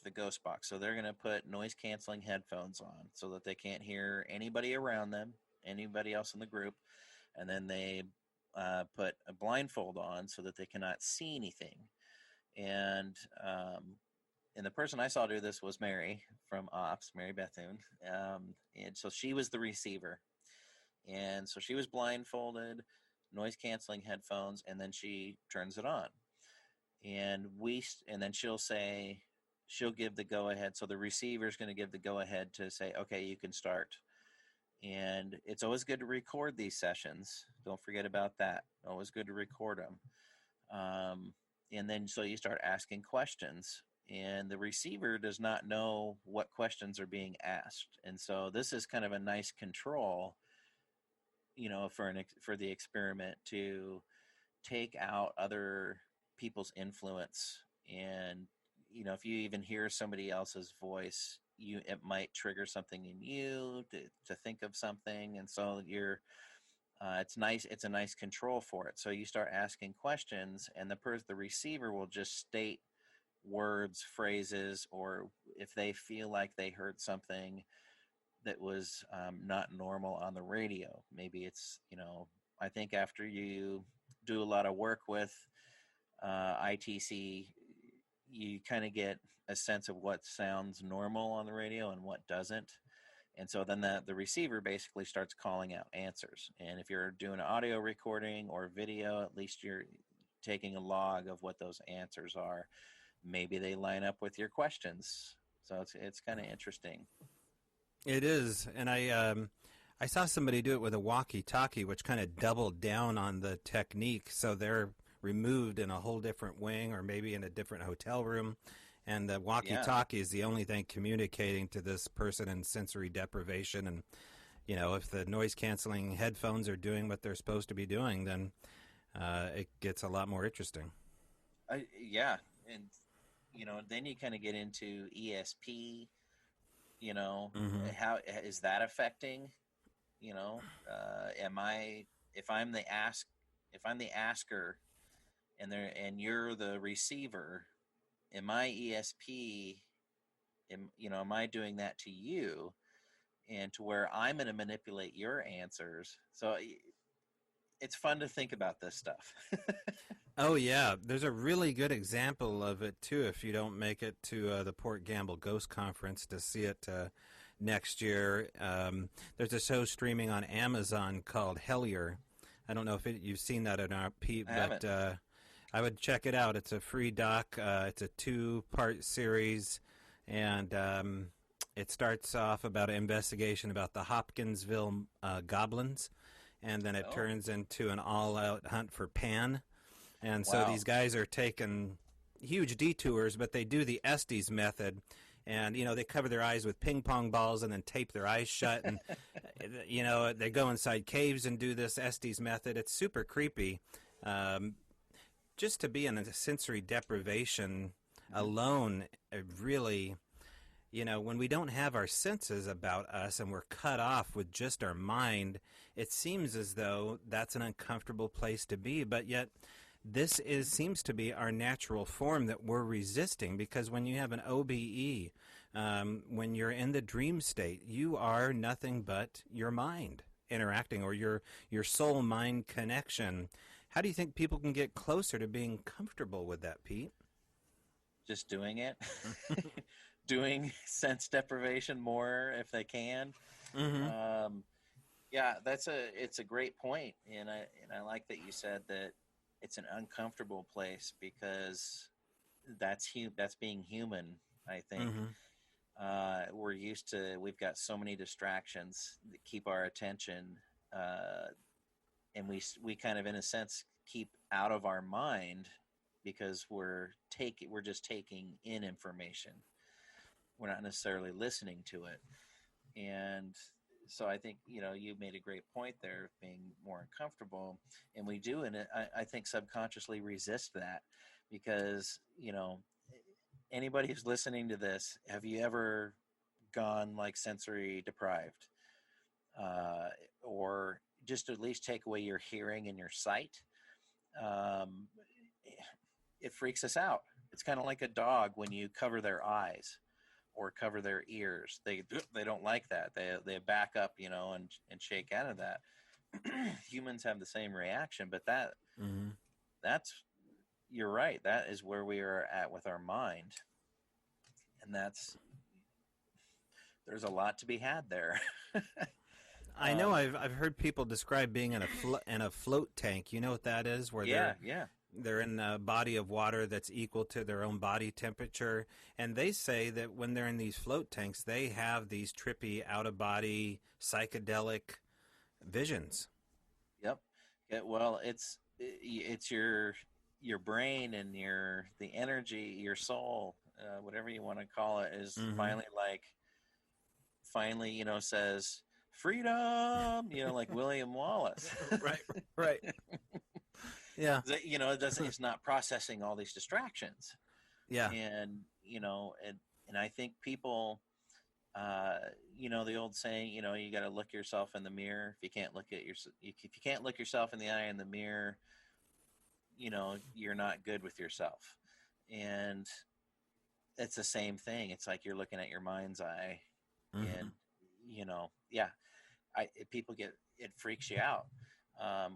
the ghost box. So they're going to put noise canceling headphones on so that they can't hear anybody around them, anybody else in the group, and then they put a blindfold on so that they cannot see anything. And and the person I saw do this was Mary from Ops, Mary Bethune, and so she was the receiver, and so she was blindfolded, noise canceling headphones, and then she turns it on, and then she'll give the go ahead. So the receiver is going to give the go ahead to say, okay, you can start. And it's always good to record these sessions. Don't forget about that. Always good to record them. And then so you start asking questions, and the receiver does not know what questions are being asked. And so this is kind of a nice control, for the experiment to take out other people's influence. And if you even hear somebody else's voice, it might trigger something in you to think of something. And so it's nice. It's a nice control for it. So you start asking questions, and the receiver will just state words, phrases, or if they feel like they heard something that was not normal on the radio. Maybe it's, I think after you do a lot of work with ITC, you kind of get a sense of what sounds normal on the radio and what doesn't. And so then the receiver basically starts calling out answers. And if you're doing an audio recording or video, at least you're taking a log of what those answers are. Maybe they line up with your questions. So it's kind of interesting. It is, and I saw somebody do it with a walkie-talkie, which kind of doubled down on the technique. So they're removed in a whole different wing, or maybe in a different hotel room, and the walkie-talkie is the only thing communicating to this person in sensory deprivation. And if the noise-canceling headphones are doing what they're supposed to be doing, then it gets a lot more interesting. Yeah, and then you kind of get into ESP. How is that affecting? If I'm the asker, and you're the receiver, am I ESP? Am I doing that to you, and to where I'm going to manipulate your answers? So it's fun to think about this stuff. Oh, yeah. There's a really good example of it, too, if you don't make it to the Port Gamble Ghost Conference to see it next year. There's a show streaming on Amazon called Hellier. I don't know if you've seen that or not, Pete, but I would check it out. It's a free doc. It's a 2-part series, and it starts off about an investigation about the Hopkinsville goblins, and then it turns into an all-out hunt for Pan. And so these guys are taking huge detours, but they do the Estes method. And, they cover their eyes with ping pong balls and then tape their eyes shut. And, they go inside caves and do this Estes method. It's super creepy. Just to be in a sensory deprivation alone, really, when we don't have our senses about us and we're cut off with just our mind, it seems as though that's an uncomfortable place to be. But yet, this seems to be our natural form that we're resisting, because when you have an OBE, when you're in the dream state, you are nothing but your mind interacting, or your soul-mind connection. How do you think people can get closer to being comfortable with that, Pete? Just doing it. Doing sense deprivation more if they can. Mm-hmm. Yeah, it's a great point, and I like that you said that it's an uncomfortable place, because that's being human, I think. Mm-hmm. We've got so many distractions that keep our attention, and we kind of, in a sense, keep out of our mind, because we're just taking in information. We're not necessarily listening to it. And so I think, you made a great point there of being more uncomfortable, and we do, and I think subconsciously resist that, because, anybody who's listening to this, have you ever gone like sensory deprived, or just at least take away your hearing and your sight? It freaks us out. It's kind of like a dog when you cover their eyes or cover their ears. They don't like that. They back up, and shake out of that. Humans have the same reaction, but that's, you're right. That is where we are at with our mind, and there's a lot to be had there. I know. I've heard people describe being in a float tank. You know what that is? Yeah. They're in a body of water that's equal to their own body temperature. And they say that when they're in these float tanks, they have these trippy, out of body, psychedelic visions. Yep. Yeah, well, it's your brain and the energy, your soul, whatever you want to call it, is Mm-hmm. finally, says freedom, like William Wallace. Right, right. Yeah, It doesn't. It's not processing all these distractions, yeah. and and I think people, uh, the old saying, you got to look yourself in the mirror. If you can't look yourself in the eye in the mirror, you're not good with yourself. And it's the same thing. It's like you're looking at your mind's eye, Mm-hmm. and yeah, people it freaks you out.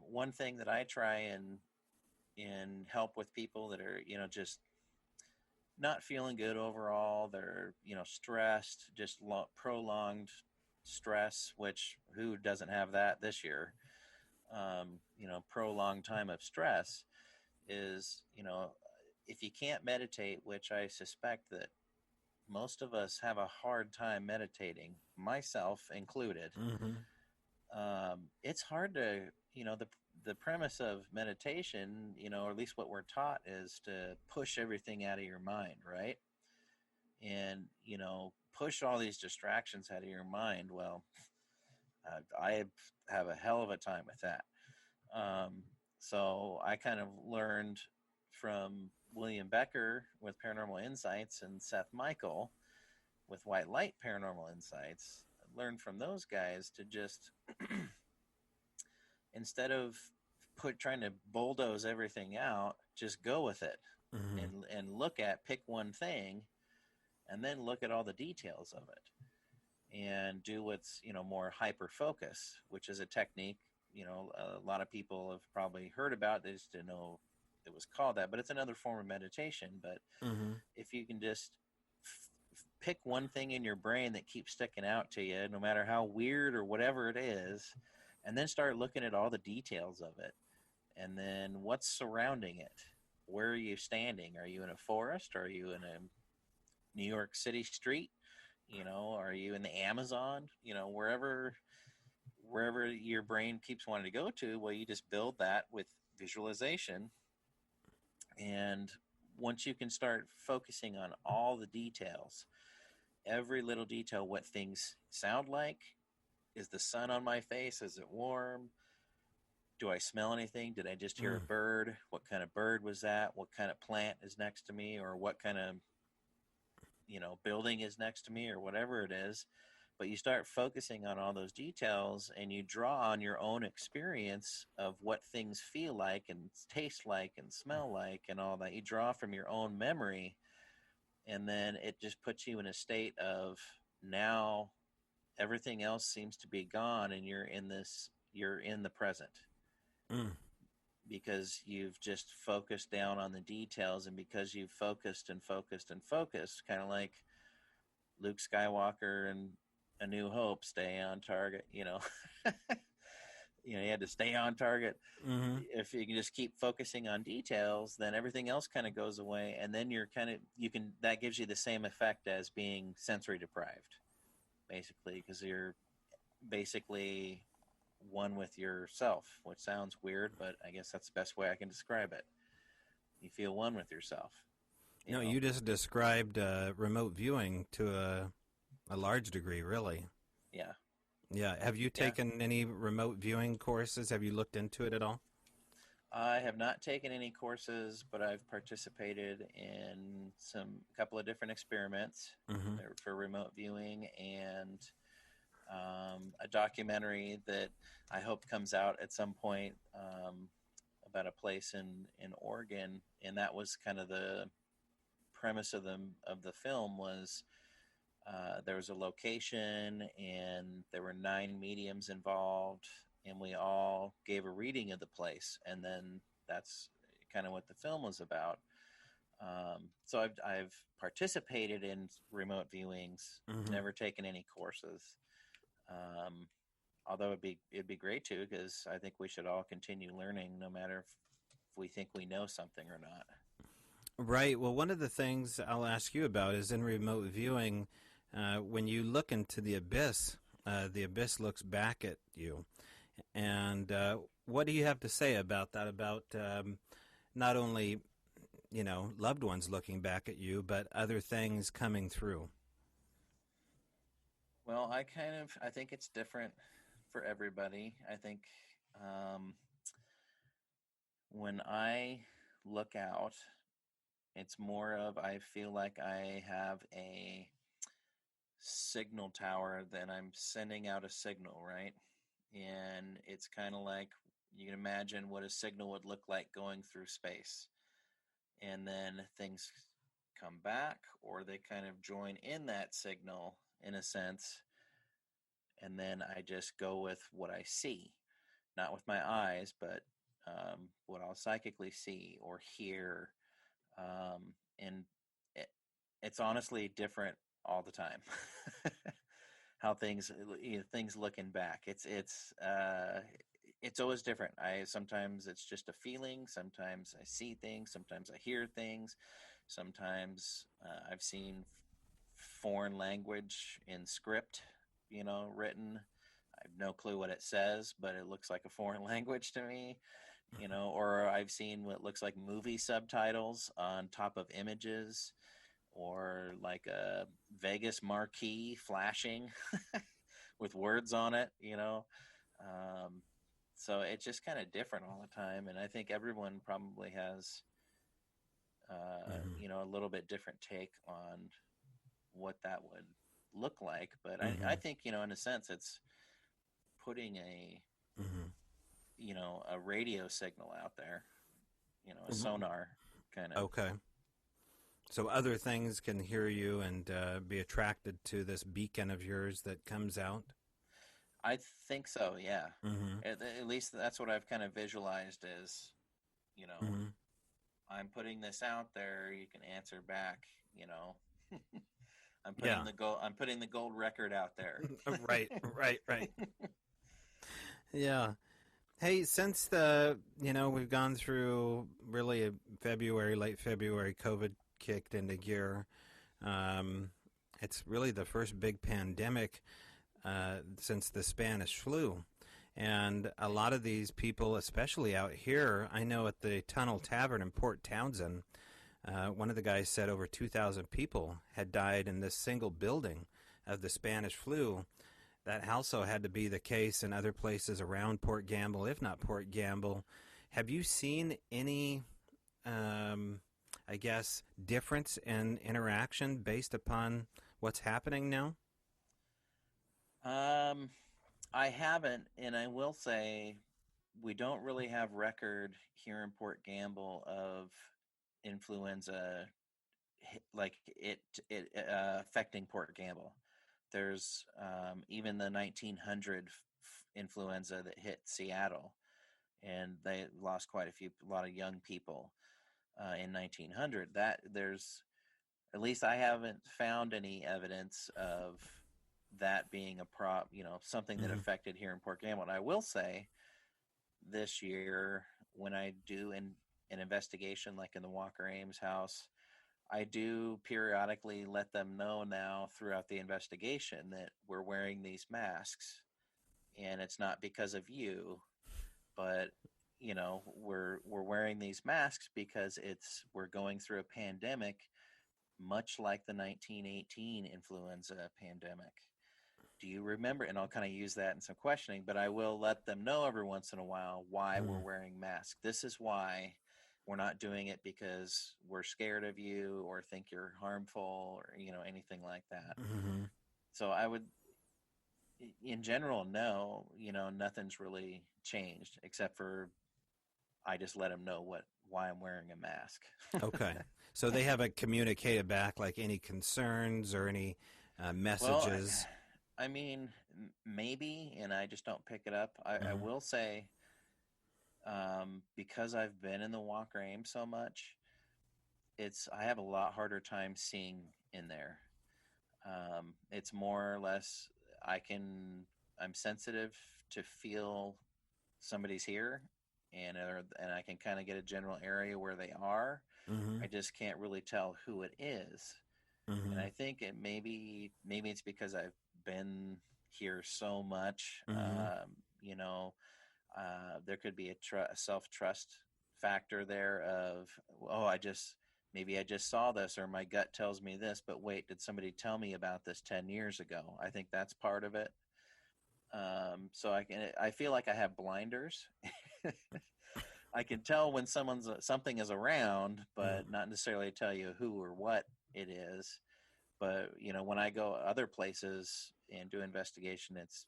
One thing that I try and help with people that are just not feeling good overall, they're stressed, just prolonged stress, which who doesn't have that this year? Prolonged time of stress is, if you can't meditate, which I suspect that most of us have a hard time meditating, myself included. Mm-hmm. It's hard to, the premise of meditation, or at least what we're taught, is to push everything out of your mind, right? And, push all these distractions out of your mind. Well, I have a hell of a time with that. Um, so I kind of learned from William Becker with Paranormal Insights and Seth Michael with White Light Paranormal Insights. I learned from those guys to just instead of trying to bulldoze everything out, just go with it Mm-hmm. and pick one thing and then look at all the details of it and do what's more hyper focus, which is a technique a lot of people have probably heard about. They just didn't know it was called that, but it's another form of meditation. But Mm-hmm. if you can just pick one thing in your brain that keeps sticking out to you, no matter how weird or whatever it is, and then start looking at all the details of it, and then what's surrounding it. Where are you standing? Are you in a forest? Are you in a New York City street? Are you in the Amazon? Wherever your brain keeps wanting to go to, well, you just build that with visualization. And once you can start focusing on all the details, every little detail, what things sound like, is the sun on my face? Is it warm? Do I smell anything? Did I just hear a Mm. bird? What kind of bird was that? What kind of plant is next to me? Or what kind of, building is next to me, or whatever it is? But you start focusing on all those details and you draw on your own experience of what things feel like and taste like and smell like and all that. You draw from your own memory, and then it just puts you in a state of, now everything else seems to be gone and you're in the present, Mm. because you've just focused down on the details, and because you've focused and focused and focused, kind of like Luke Skywalker and A New Hope, stay on target. You had to stay on target. Mm-hmm. If you can just keep focusing on details, then everything else kind of goes away, and then that gives you the same effect as being sensory deprived, basically, because you're basically one with yourself, which sounds weird, but I guess that's the best way I can describe it. You feel one with yourself, you No, know. you just described remote viewing to a large degree, really. Yeah, Yeah. Have you yeah. taken any remote viewing courses? Have you looked into it at all? I have not taken any courses, but I've participated in couple of different experiments Mm-hmm. for remote viewing, and a documentary that I hope comes out at some point, about a place in Oregon, and that was kind of the premise of the film. Was there was a location and there were 9 mediums involved, and we all gave a reading of the place, and then that's kind of what the film was about. So I've participated in remote viewings, Mm-hmm. never taken any courses. Um, Although it'd be great to, because I think we should all continue learning, no matter we think we know something or not. Right. Well, one of the things I'll ask you about is in remote viewing, when you look into the abyss looks back at you. And what do you have to say about that? About not only, loved ones looking back at you, but other things coming through? Well, I think it's different for everybody. I think um, when I look out, it's more of I feel like I have a signal tower that I'm sending out a signal, right? And it's kind of like you can imagine what a signal would look like going through space. And then things come back or they kind of join in that signal in a sense. And then I just go with what I see, not with my eyes, but what I'll psychically see or hear. And it, it's honestly different all the time. How things looking back, it's always different. I sometimes it's just a feeling. Sometimes I see things. Sometimes I hear things. Sometimes I've seen foreign language in script, written. I have no clue what it says, but it looks like a foreign language to me, or I've seen what looks like movie subtitles on top of images, or like a Vegas marquee flashing with words on it. Um, so it's just kind of different all the time, and I think everyone probably has, Hmm. a little bit different take on what that would look like. But I Hmm. think, in a sense, it's putting Hmm. a radio signal out there, a sonar kind of. Okay. So other things can hear you and be attracted to this beacon of yours that comes out. I think so, yeah. Hmm. At least that's what I've kind of visualized as, you know, Hmm. I'm putting this out there. You can answer back. You know, Yeah. I'm putting the gold record out there. Right. Right. Right. Yeah. Hey, since we've gone through really late February, COVID kicked into gear. Um, it's really the first big pandemic since the Spanish flu. And a lot of these people, especially out here, I know at the Tunnel Tavern in Port Townsend, one of the guys said over 2,000 people had died in this single building of the Spanish flu. That also had to be the case in other places around Port Gamble, if not Port Gamble. Have you seen any, um, I guess, difference in interaction based upon what's happening now? um, I haven't, and I will say we don't really have record here in Port Gamble of influenza like it affecting Port Gamble. There's even the 1900 influenza that hit Seattle, and they lost a lot of young people in 1900. That there's at least I haven't found any evidence of that being something that Hmm. affected here in Port Gamble. And I will say this year when I do an investigation like in the Walker-Ames house, I do periodically let them know now throughout the investigation that we're wearing these masks, and it's not because of you, but we're wearing these masks because we're going through a pandemic much like the 1918 influenza pandemic. Do you remember? And I'll kind of use that in some questioning, but I will let them know every once in a while why we're Hmm. wearing masks. This is why we're not doing it because we're scared of you or think you're harmful or, anything like that. Hmm. So I would, in general, no, nothing's really changed except for I just let them know why I'm wearing a mask. Okay. So they haven't communicated back like any concerns or any Well, messages. I mean, maybe, and I just don't pick it up. I Hmm. will say, because I've been in the Walker Aim so much, I have a lot harder time seeing in there. It's more or less I'm sensitive to feel somebody's here, and I can kind of get a general area where they are. Mm-hmm. I just can't really tell who it is. And Mm-hmm. I think it maybe it's because I've been here so much. Mm-hmm. There could be a self trust factor there of, oh, maybe I just saw this, or my gut tells me this, but wait, did somebody tell me about this 10 years ago? I think that's part of it. So I feel like I have blinders. I can tell when something is around, but not necessarily tell you who or what it is. But when I go other places and do investigation, it's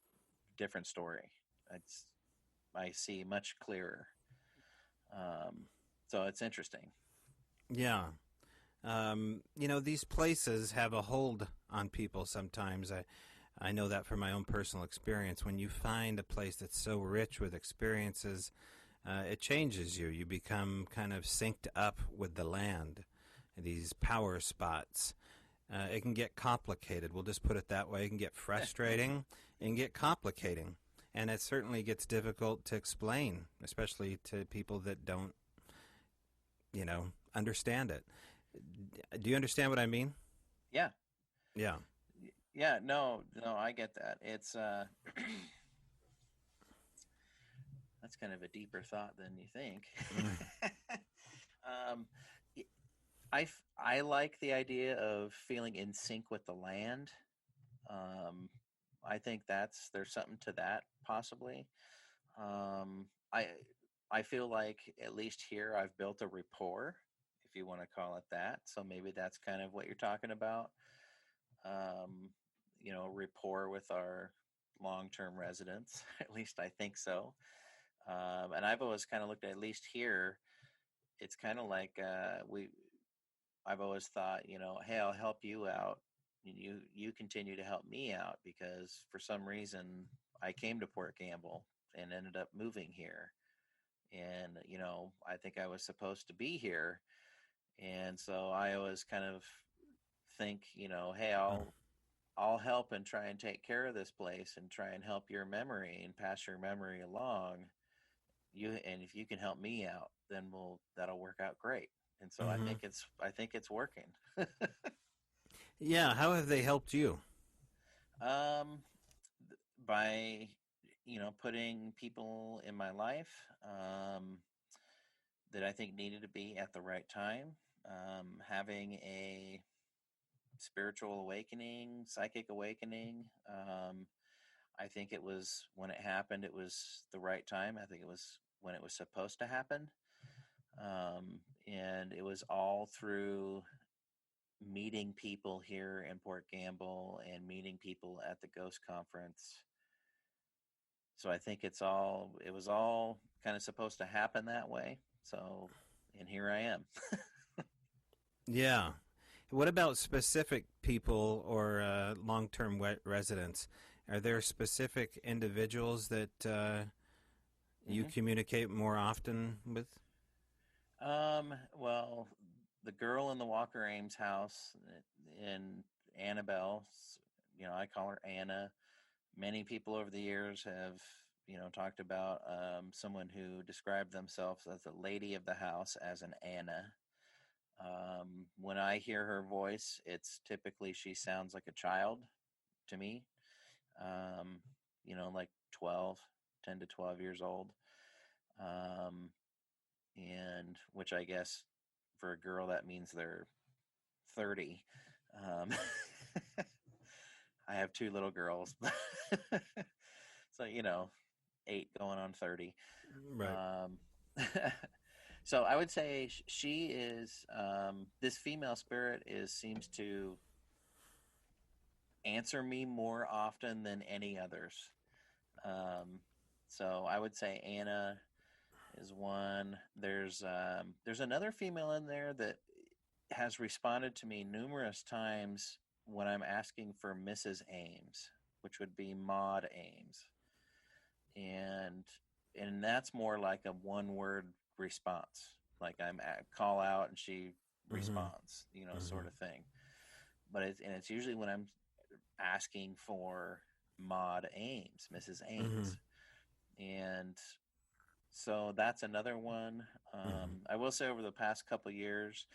a different story. It's I see much clearer. Um, so it's interesting. Yeah. These places have a hold on people sometimes. I know that from my own personal experience. When you find a place that's so rich with experiences, it changes you. You become kind of synced up with the land, these power spots. It can get complicated. We'll just put it that way. It can get frustrating and get complicating. And it certainly gets difficult to explain, especially to people that don't, understand it. Do you understand what I mean? Yeah, Yeah. yeah. No, no, I get that. It's that's kind of a deeper thought than you think. um, I like the idea of feeling in sync with the land. Um, I think there's something to that possibly. Um, I I feel like at least here I've built a rapport, if you want to call it that. So maybe that's kind of what you're talking about. Um, rapport with our long-term residents. At least I think so. And I've always kind of looked at least here. It's kind of like I've always thought, hey, I'll help you out. You continue to help me out because for some reason I came to Port Gamble and ended up moving here. And I think I was supposed to be here, and so I always kind of think, hey, I'll help and try and take care of this place and try and help your memory and pass your memory along. And if you can help me out, then that'll work out great. And so I Mm-hmm. think it's working. Yeah. How have they helped you? um, by putting people in my life that I think needed to be at the right time, having a spiritual awakening, psychic awakening. I think it was when it happened, it was the right time. I think it was when it was supposed to happen. And it was all through meeting people here in Port Gamble and meeting people at the Ghost Conference. So I think it was all kind of supposed to happen that way. So, and here I am. Yeah. What about specific people or long-term residents? Are there specific individuals that you hmm communicate more often with? well, the girl in the Walker-Ames house in Annabelle, I call her Anna. Many people over the years have, talked about someone who described themselves as a lady of the house as an Anna. When I hear her voice, it's typically she sounds like a child to me, um, like 12, 10 to 12 years old. Um, and which I guess for a girl, that means they're 30. Um, I have two little girls, so, 8 going on 30. Right. Um, so I would say she is this female spirit seems to answer me more often than any others. Um, so I would say Anna is one. There's another female in there that has responded to me numerous times when I'm asking for Mrs. Ames, which would be Maud Ames, and that's more like a one word response, like I'm at call out and she Mm-hmm. responds, Mm-hmm. sort of thing. But it's usually when I'm asking for Maud Ames, Mrs. Mm-hmm. Ames, and So that's another one. Hmm. I will say over the past couple years,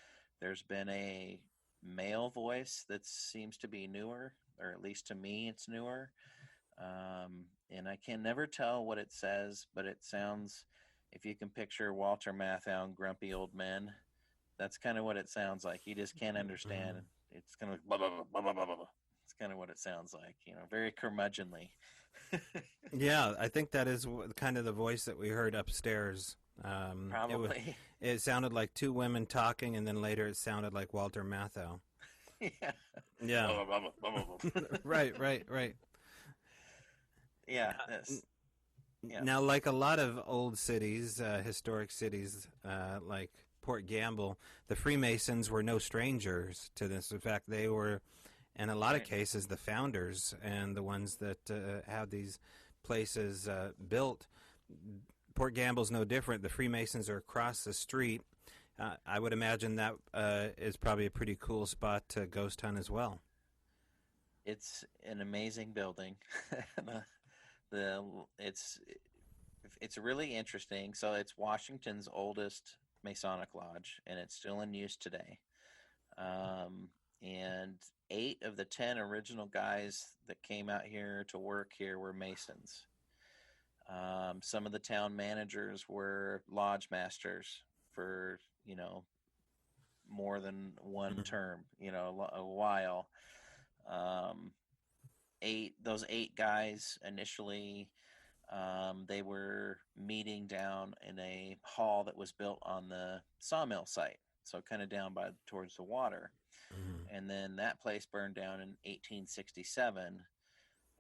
there's been a male voice that seems to be newer, or at least to me, it's newer. And I can never tell what it says, but it sounds, if you can picture Walter Matthau and grumpy old men, that's kind of what it sounds like. You just can't understand. Hmm. It's kind of blah, blah, blah, blah, blah, blah, blah. It's kind of what it sounds like, very curmudgeonly. Yeah, I think that is kind of the voice that we heard upstairs. It was, Probably. it sounded like two women talking, and then later it sounded like Walter Matthau. Yeah. Yeah. Blah, blah, blah, blah, blah, blah. Right, right, right. Yeah. N- Yeah. Now, like a lot of old cities, historic cities, like Port Gamble, the Freemasons were no strangers to this. In fact, they were, in a lot of Right. cases, the founders and the ones that had these places built. Port Gamble's no different. The Freemasons are across the street. I would imagine that is probably a pretty cool spot to ghost hunt as well. It's an amazing building. the, the it's really interesting. So it's Washington's oldest Masonic lodge, and it's still in use today. And 8 of the 10 original guys that came out here to work here were Masons. Some of the town managers were lodge masters for more than one Mhm. term, a while. Um, those 8 guys initially, they were meeting down in a hall that was built on the sawmill site, so kind of down by towards the water. Mhm. And then that place burned down in 1867,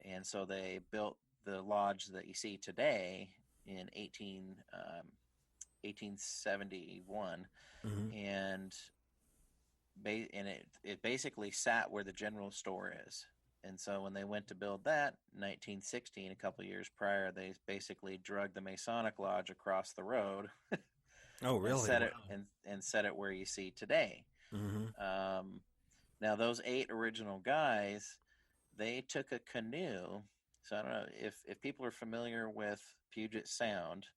and so they built the lodge that you see today in 1871, Mhm. and it basically sat where the general store is. And so when they went to build that in 1916, a couple years prior, they basically drug the Masonic Lodge across the road Oh, and really? set it Wow. and set it where you see today. Mhm. Um, Now those 8 original guys, they took a canoe. So I don't know if people are familiar with Puget Sound.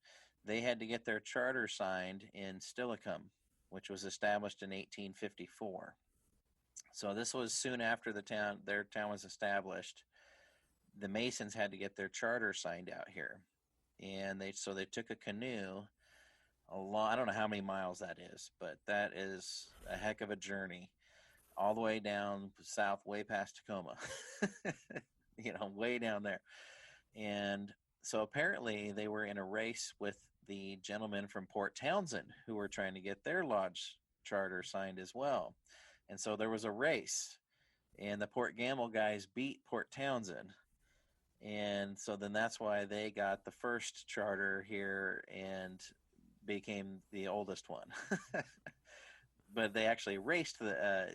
They had to get their charter signed in Steilacoom, which was established in 1854. So this was soon after their town was established. The Masons had to get their charter signed out here, and they took a canoe a long. I don't know how many miles that is, but that is a heck of a journey, all the way down south, way past Tacoma. Way down there. And so apparently they were in a race with the gentlemen from Port Townsend who were trying to get their lodge charter signed as well. And so there was a race, and the Port Gamble guys beat Port Townsend. And so then that's why they got the first charter here and became the oldest one. But they actually raced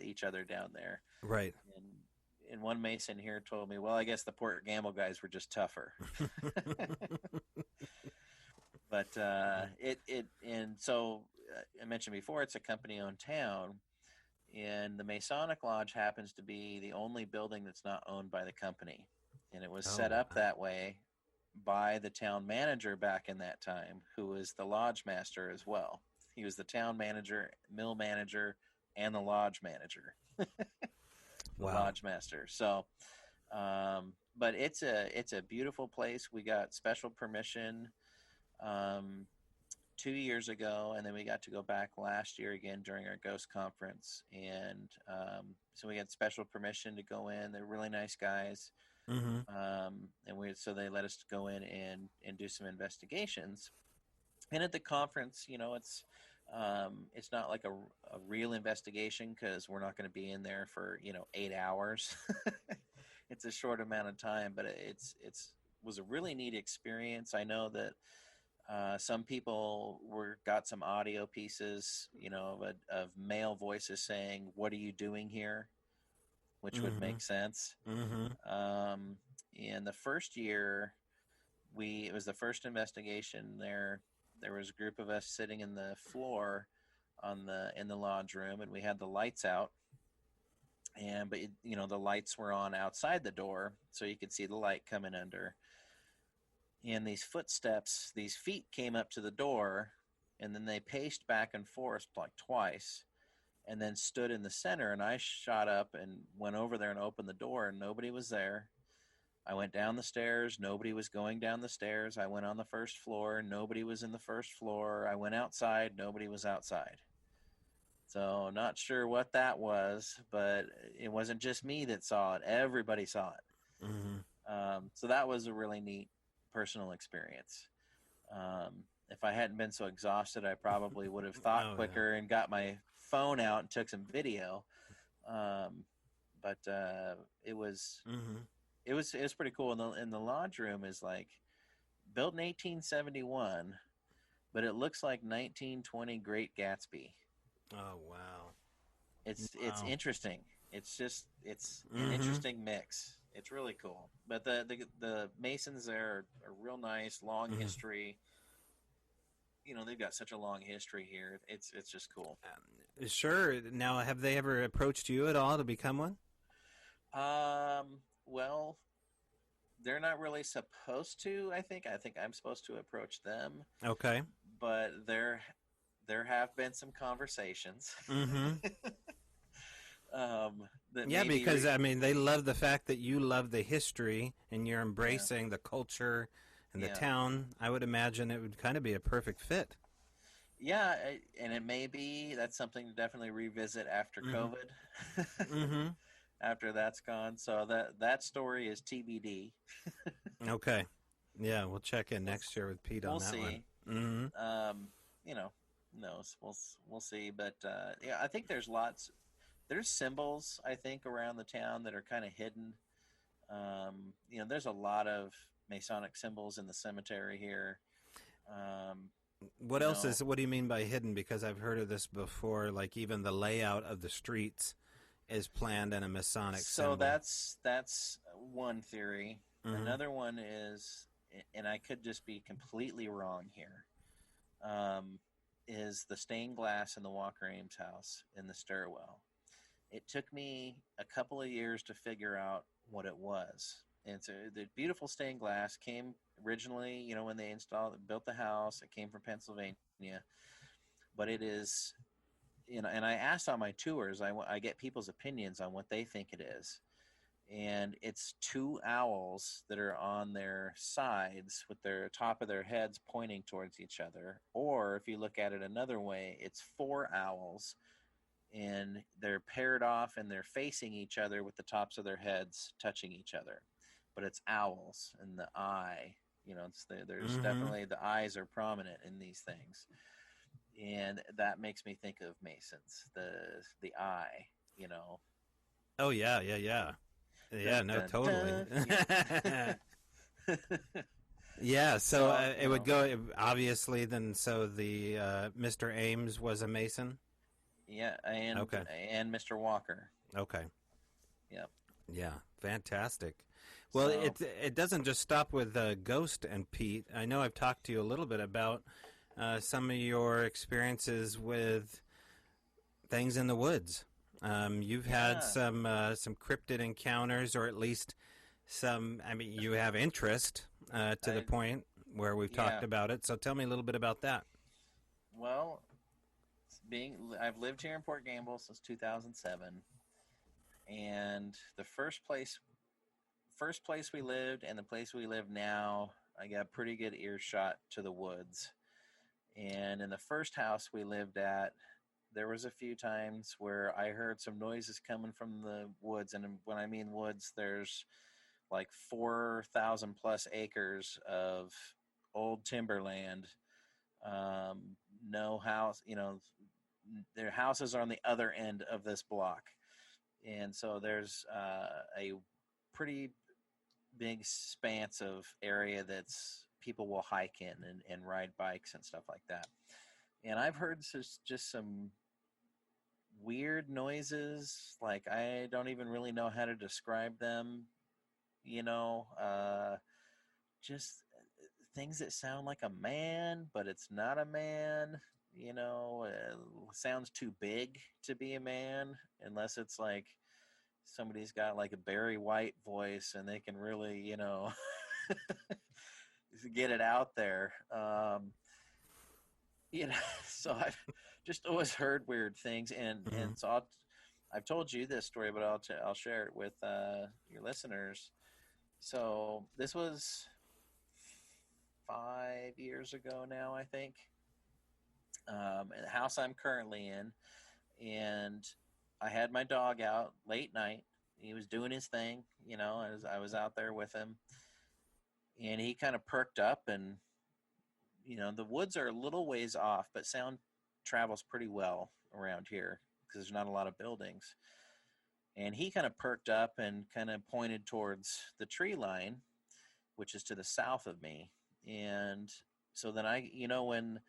each other down there. Right. And one Mason here told me, well, I guess the Port Gamble guys were just tougher. But and so I mentioned before, it's a company-owned town, and the Masonic Lodge happens to be the only building that's not owned by the company, and it was Oh, set up wow. that way by the town manager back in that time, who was the lodge master as well. He was the town manager, mill manager, and the lodge manager, the Wow. lodge master. So, but it's a beautiful place. We got special permission um, 2 years ago, and then we got to go back last year again during our ghost conference, and so we had special permission to go in. They're really nice guys, Mhm. and so they let us go in and do some investigations. And at the conference, it's not like a real investigation because we're not going to be in there for 8 hours. It's a short amount of time, but it's was a really neat experience. I know that some people got some audio pieces, of male voices saying, "What are you doing here?" Which would Mhm. make sense. Mhm. In the first year, it was the first investigation there. There was a group of us sitting in the floor in the lodge room, and we had the lights out. But the lights were on outside the door, so you could see the light coming under. and these footsteps, these feet came up to the door, and then they paced back and forth like twice, and then stood in the center. And I shot up and went over there and opened the door, and nobody was there. I went down the stairs. Nobody was going down the stairs. I went on the first floor. Nobody was in the first floor. I went outside. Nobody was outside. So not sure what that was, but it wasn't just me that saw it. Everybody saw it. Mm-hmm. So that was a really neat personal experience. If I hadn't been so exhausted, I probably would have thought quicker and got my phone out and took some video. But it was it was pretty cool. And the lodge room is like built in 1871, but it looks like 1920 Great Gatsby. Oh wow! It's interesting. It's an interesting mix. It's really cool. But the Masons there are real nice, long history. You know, they've got such a long history here. It's just cool. Sure. Now, have they ever approached you at all to become one? Well, they're not really supposed to. I think I'm supposed to approach them. Okay. But there have been some conversations. Yeah, because I mean, they love the fact that you love the history and you're embracing the culture and the town. I would imagine it would kind of be a perfect fit. Yeah, and it may be that's something to definitely revisit after COVID. After that's gone, so that story is TBD. Okay, yeah, we'll check in next year with Pete on that one. You know, we'll see, but yeah, I think there's symbols I think around the town that are kind of hidden. You know, there's a lot of Masonic symbols in the cemetery here. What do you mean by hidden? Because I've heard of this before, like even the layout of the streets is planned in a Masonic symbol. So that's one theory. Another one is, and I could just be completely wrong here, is the stained glass in the Walker-Ames house in the stairwell. It took me a couple of years to figure out what it was. And so the beautiful stained glass came originally, you know, when they built the house, it came from Pennsylvania. But it is, you know, and I asked on my tours, I get people's opinions on what they think it is. And it's two owls that are on their sides with their top of their heads pointing towards each other. Or if you look at it another way, it's four owls and they're paired off and they're facing each other with the tops of their heads touching each other. But it's owls, and the eye, you know, there's definitely the eyes are prominent in these things. And that makes me think of Masons, the eye, you know. Oh yeah. Totally. Yeah, so it would go obviously then. So the Mr. Ames was a Mason. Yeah, and Mr. Walker. Okay. Yep. Yeah, fantastic. Well, it doesn't just stop with Ghost and Pete. I know I've talked to you a little bit about some of your experiences with things in the woods. You've had some cryptid encounters, or at least some. I mean, you have interest to the point where we've talked about it. So tell me a little bit about that. Well, I've lived here in Port Gamble since 2007, and the first place we lived and the place we live now, I got pretty good earshot to the woods. And in the first house we lived at, there was a few times where I heard some noises coming from the woods. And when I mean woods, there's like 4,000 plus acres of old timberland. No house, you know, their houses are on the other end of this block. And so there's a pretty big expanse of area that's people will hike in and ride bikes and stuff like that. And I've heard just some weird noises, like I don't even really know how to describe them, you know, just things that sound like a man, but it's not a man, you know, sounds too big to be a man, unless it's like somebody's got like a Barry White voice and they can really, you know, get it out there. You know, so I've just always heard weird things, and so I've told you this story, but I'll share it with your listeners. So this was 5 years ago now, I think. In the house I'm currently in, and I had my dog out late night. He was doing his thing, you know, as I was out there with him, and he kind of perked up, and you know, the woods are a little ways off, but sound travels pretty well around here because there's not a lot of buildings. And he kind of perked up and kind of pointed towards the tree line, which is to the south of me. And so then you know, when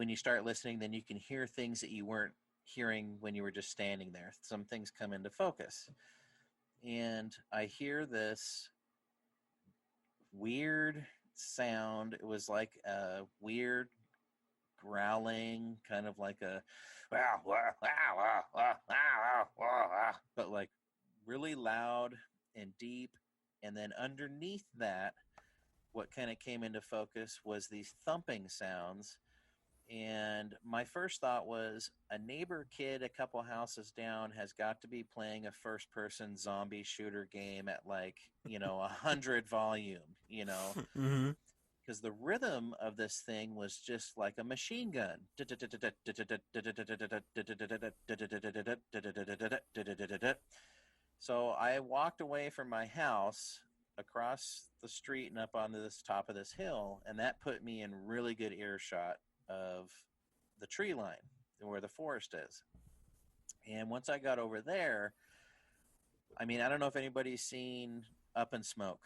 you start listening, then you can hear things that you weren't hearing when you were just standing there. Some things come into focus. And I hear this weird sound. It was like a weird growling, kind of like a, but like really loud and deep. And then underneath that, what kind of came into focus was these thumping sounds. And my first thought was a neighbor kid a couple houses down has got to be playing a first person zombie shooter game at like, you know, 100 volume, you know, because the rhythm of this thing was just like a machine gun. So I walked away from my house across the street and up onto this top of this hill, and that put me in really good earshot of the tree line where the forest is. And once I got over there, I mean, I don't know if anybody's seen Up in Smoke,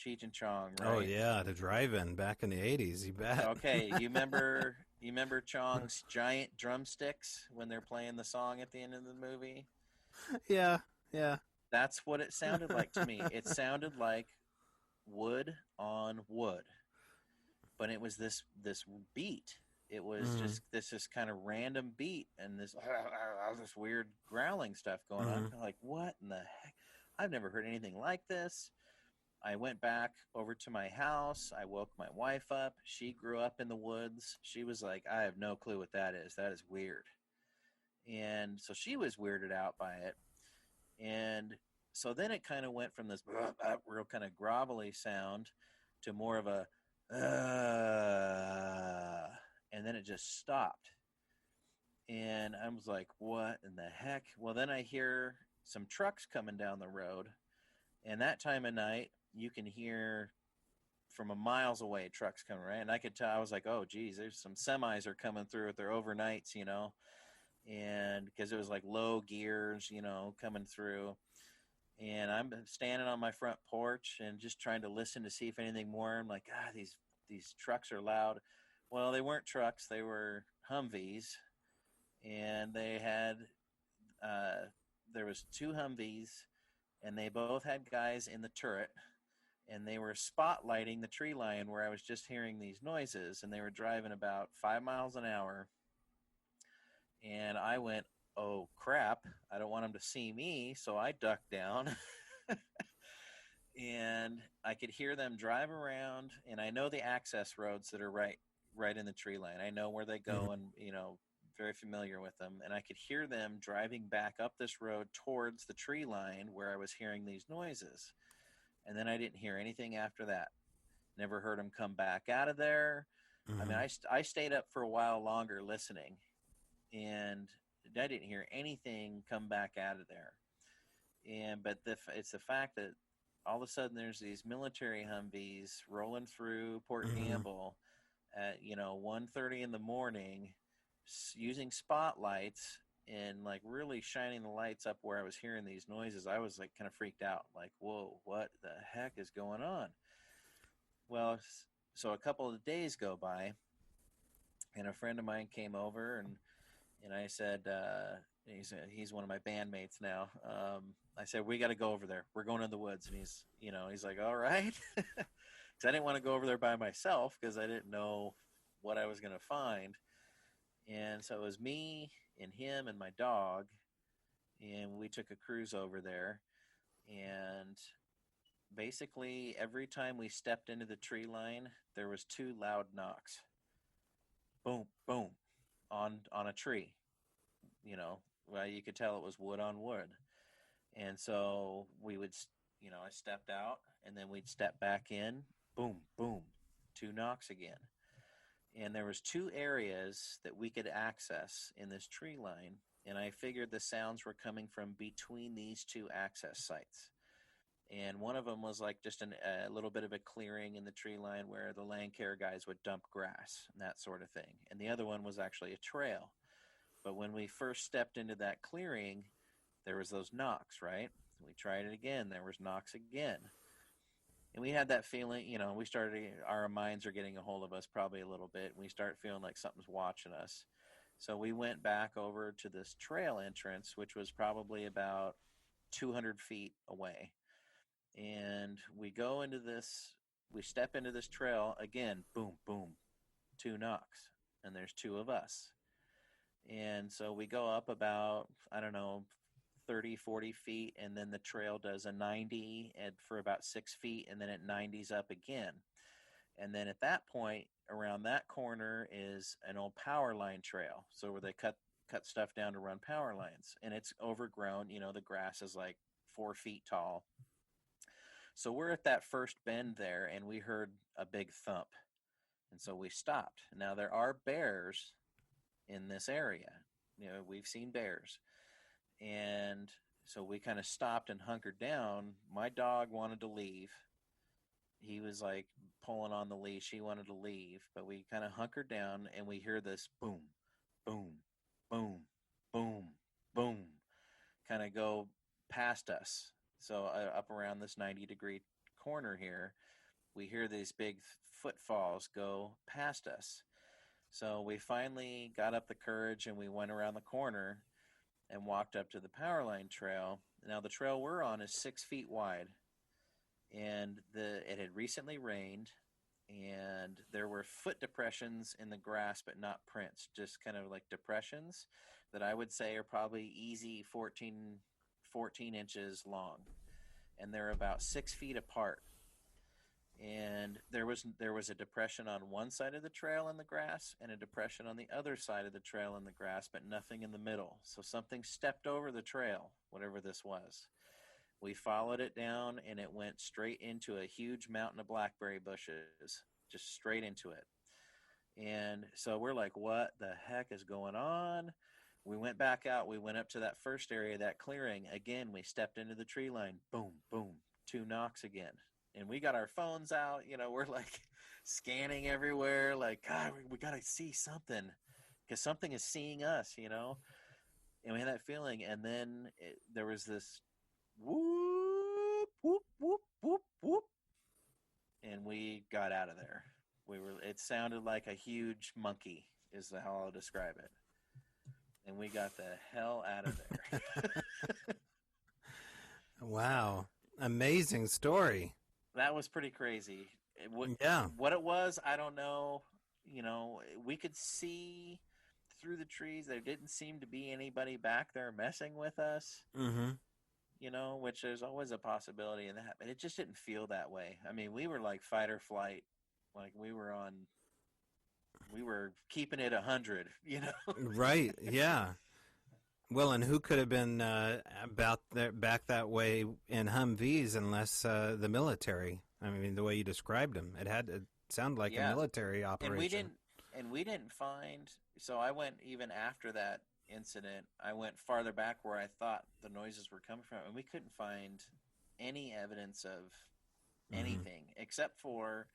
Cheech and Chong, right? Oh yeah, the drive-in back in the 80s, you bet. Okay, you remember Chong's giant drumsticks when they're playing the song at the end of the movie? Yeah, yeah. That's what it sounded like to me. It sounded like wood on wood. But it was this beat. It was just this kind of random beat and this weird growling stuff going on. I'm like, what in the heck? I've never heard anything like this. I went back over to my house. I woke my wife up. She grew up in the woods. She was like, I have no clue what that is. That is weird. And so she was weirded out by it. And so then it kind of went from this real kind of grovelly sound to more of a and then it just stopped. And I was like, what in the heck? Well, then I hear some trucks coming down the road. And that time of night, you can hear from a miles away trucks coming, right? And I could tell, I was like, oh, geez, there's some semis are coming through with their overnights, you know? And because it was like low gears, you know, coming through. And I'm standing on my front porch and just trying to listen to see if anything more. I'm like, these trucks are loud. Well, they weren't trucks. They were Humvees. And they had, there was two Humvees, and they both had guys in the turret. And they were spotlighting the tree line where I was just hearing these noises. And they were driving about 5 miles an hour. And I went, oh, crap, I don't want them to see me. So I ducked down. And I could hear them drive around. And I know the access roads that are right in the tree line. I know where they go and, you know, very familiar with them. And I could hear them driving back up this road towards the tree line where I was hearing these noises. And then I didn't hear anything after that. Never heard them come back out of there. I mean, I stayed up for a while longer listening. And I didn't hear anything come back out of there. But it's the fact that all of a sudden there's these military Humvees rolling through Port Gamble at 1:30 in the morning, using spotlights and like really shining the lights up where I was hearing these noises. I was like kind of freaked out, like, whoa, what the heck is going on? Well, so a couple of days go by, and a friend of mine came over, and I said, he's one of my bandmates now. I said, we got to go over there. We're going in the woods. And he's like, all right. Because I didn't want to go over there by myself because I didn't know what I was going to find. And so it was me and him and my dog. And we took a cruise over there. And basically every time we stepped into the tree line, there was two loud knocks. Boom, boom, on a tree. Well, you could tell it was wood on wood. And so we would, I stepped out, and then we'd step back in. Boom, boom, two knocks again. And there was two areas that we could access in this tree line, and I figured the sounds were coming from between these two access sites. And one of them was like just a little bit of a clearing in the tree line where the land care guys would dump grass and that sort of thing. And the other one was actually a trail. But when we first stepped into that clearing, there was those knocks, right? We tried it again. There was knocks again. And we had that feeling, our minds are getting a hold of us probably a little bit. And we start feeling like something's watching us. So we went back over to this trail entrance, which was probably about 200 feet away. And we step into this trail again, boom, boom, two knocks. And there's two of us. And so we go up about, 30, 40 feet, and then the trail does a 90 for about 6 feet, and then it 90s up again. And then at that point, around that corner is an old power line trail. So where they cut stuff down to run power lines. And it's overgrown. The grass is like 4 feet tall. So we're at that first bend there, and we heard a big thump. And so we stopped. Now, there are bears in this area. We've seen bears. And so we kind of stopped and hunkered down. My dog wanted to leave. He was like pulling on the leash. He wanted to leave, but we kind of hunkered down, and we hear this boom, boom, boom, boom, boom, kind of go past us. So up around this 90-degree corner here, we hear these big footfalls go past us. So we finally got up the courage, and we went around the corner and walked up to the power line trail. Now, the trail we're on is 6 feet wide, and it had recently rained, and there were foot depressions in the grass, but not prints, just kind of like depressions that I would say are probably easy 14 inches long, and they're about 6 feet apart. And there was a depression on one side of the trail in the grass and a depression on the other side of the trail in the grass, but nothing in the middle. So something stepped over the trail, whatever this was. We followed it down, and it went straight into a huge mountain of blackberry bushes, just straight into it. And so we're like, what the heck is going on? We went back out. We went up to that first area, that clearing. Again, we stepped into the tree line. Boom, boom, two knocks again. And we got our phones out, we're like scanning everywhere, like, God, we got to see something because something is seeing us, and we had that feeling. And then there was this whoop, whoop, whoop, whoop, whoop. And we got out of there. It sounded like a huge monkey is how I'll describe it. And we got the hell out of there. Wow. Amazing story. That was pretty crazy. Yeah. What it was, I don't know. We could see through the trees. There didn't seem to be anybody back there messing with us. Mm-hmm. Which there's always a possibility in that. But it just didn't feel that way. I mean, we were like fight or flight. Like we were keeping it 100, Right, yeah. Well, and who could have been back that way in Humvees unless the military? I mean, the way you described them, it sounded like a military operation. And we didn't find. So I went even after that incident. I went farther back where I thought the noises were coming from, and we couldn't find any evidence of anything except for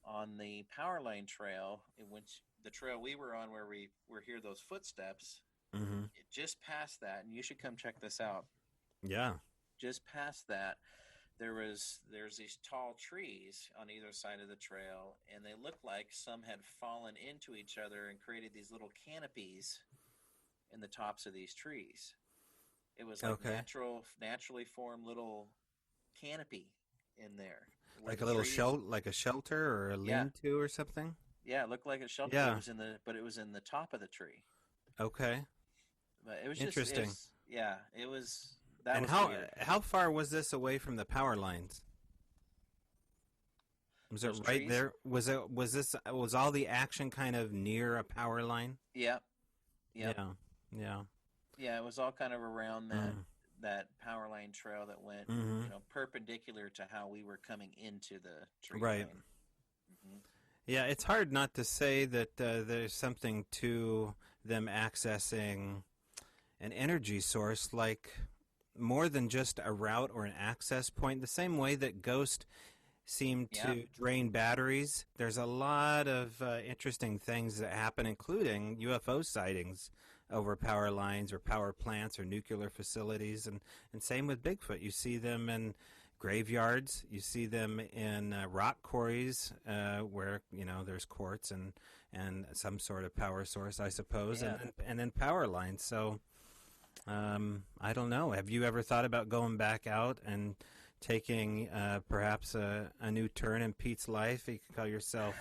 on the power line trail, in which the trail we were on, where we hear those footsteps. Mm-hmm. Just past that, and you should come check this out. Yeah. Just past that, there's these tall trees on either side of the trail, and they look like some had fallen into each other and created these little canopies in the tops of these trees. It was like naturally formed little canopy in there, like a little shelter or a lean-to or something. Yeah, it looked like a shelter. Yeah. It was in the top of the tree. Okay. But it was interesting. It was. And how far was this away from the power lines? Was it those right trees. there? Was all the action kind of near a power line? Yep, yep, Yeah. Yeah. yeah. It was all kind of around Mm. that power line trail that went, Mhm. perpendicular to how we were coming into the tree Right. line. Hmm. Yeah, it's hard not to say that there's something to them accessing an energy source like more than just a route or an access point. The same way that ghosts seem Yeah, to drain batteries, there's a lot of interesting things that happen, including UFO sightings over power lines or power plants or nuclear facilities. And same with Bigfoot. You see them in graveyards, you see them in rock quarries where, there's quartz and some sort of power source, I suppose, yeah. and then power lines. So I don't know. Have you ever thought about going back out and taking perhaps a new turn in Pete's life? You can call yourself,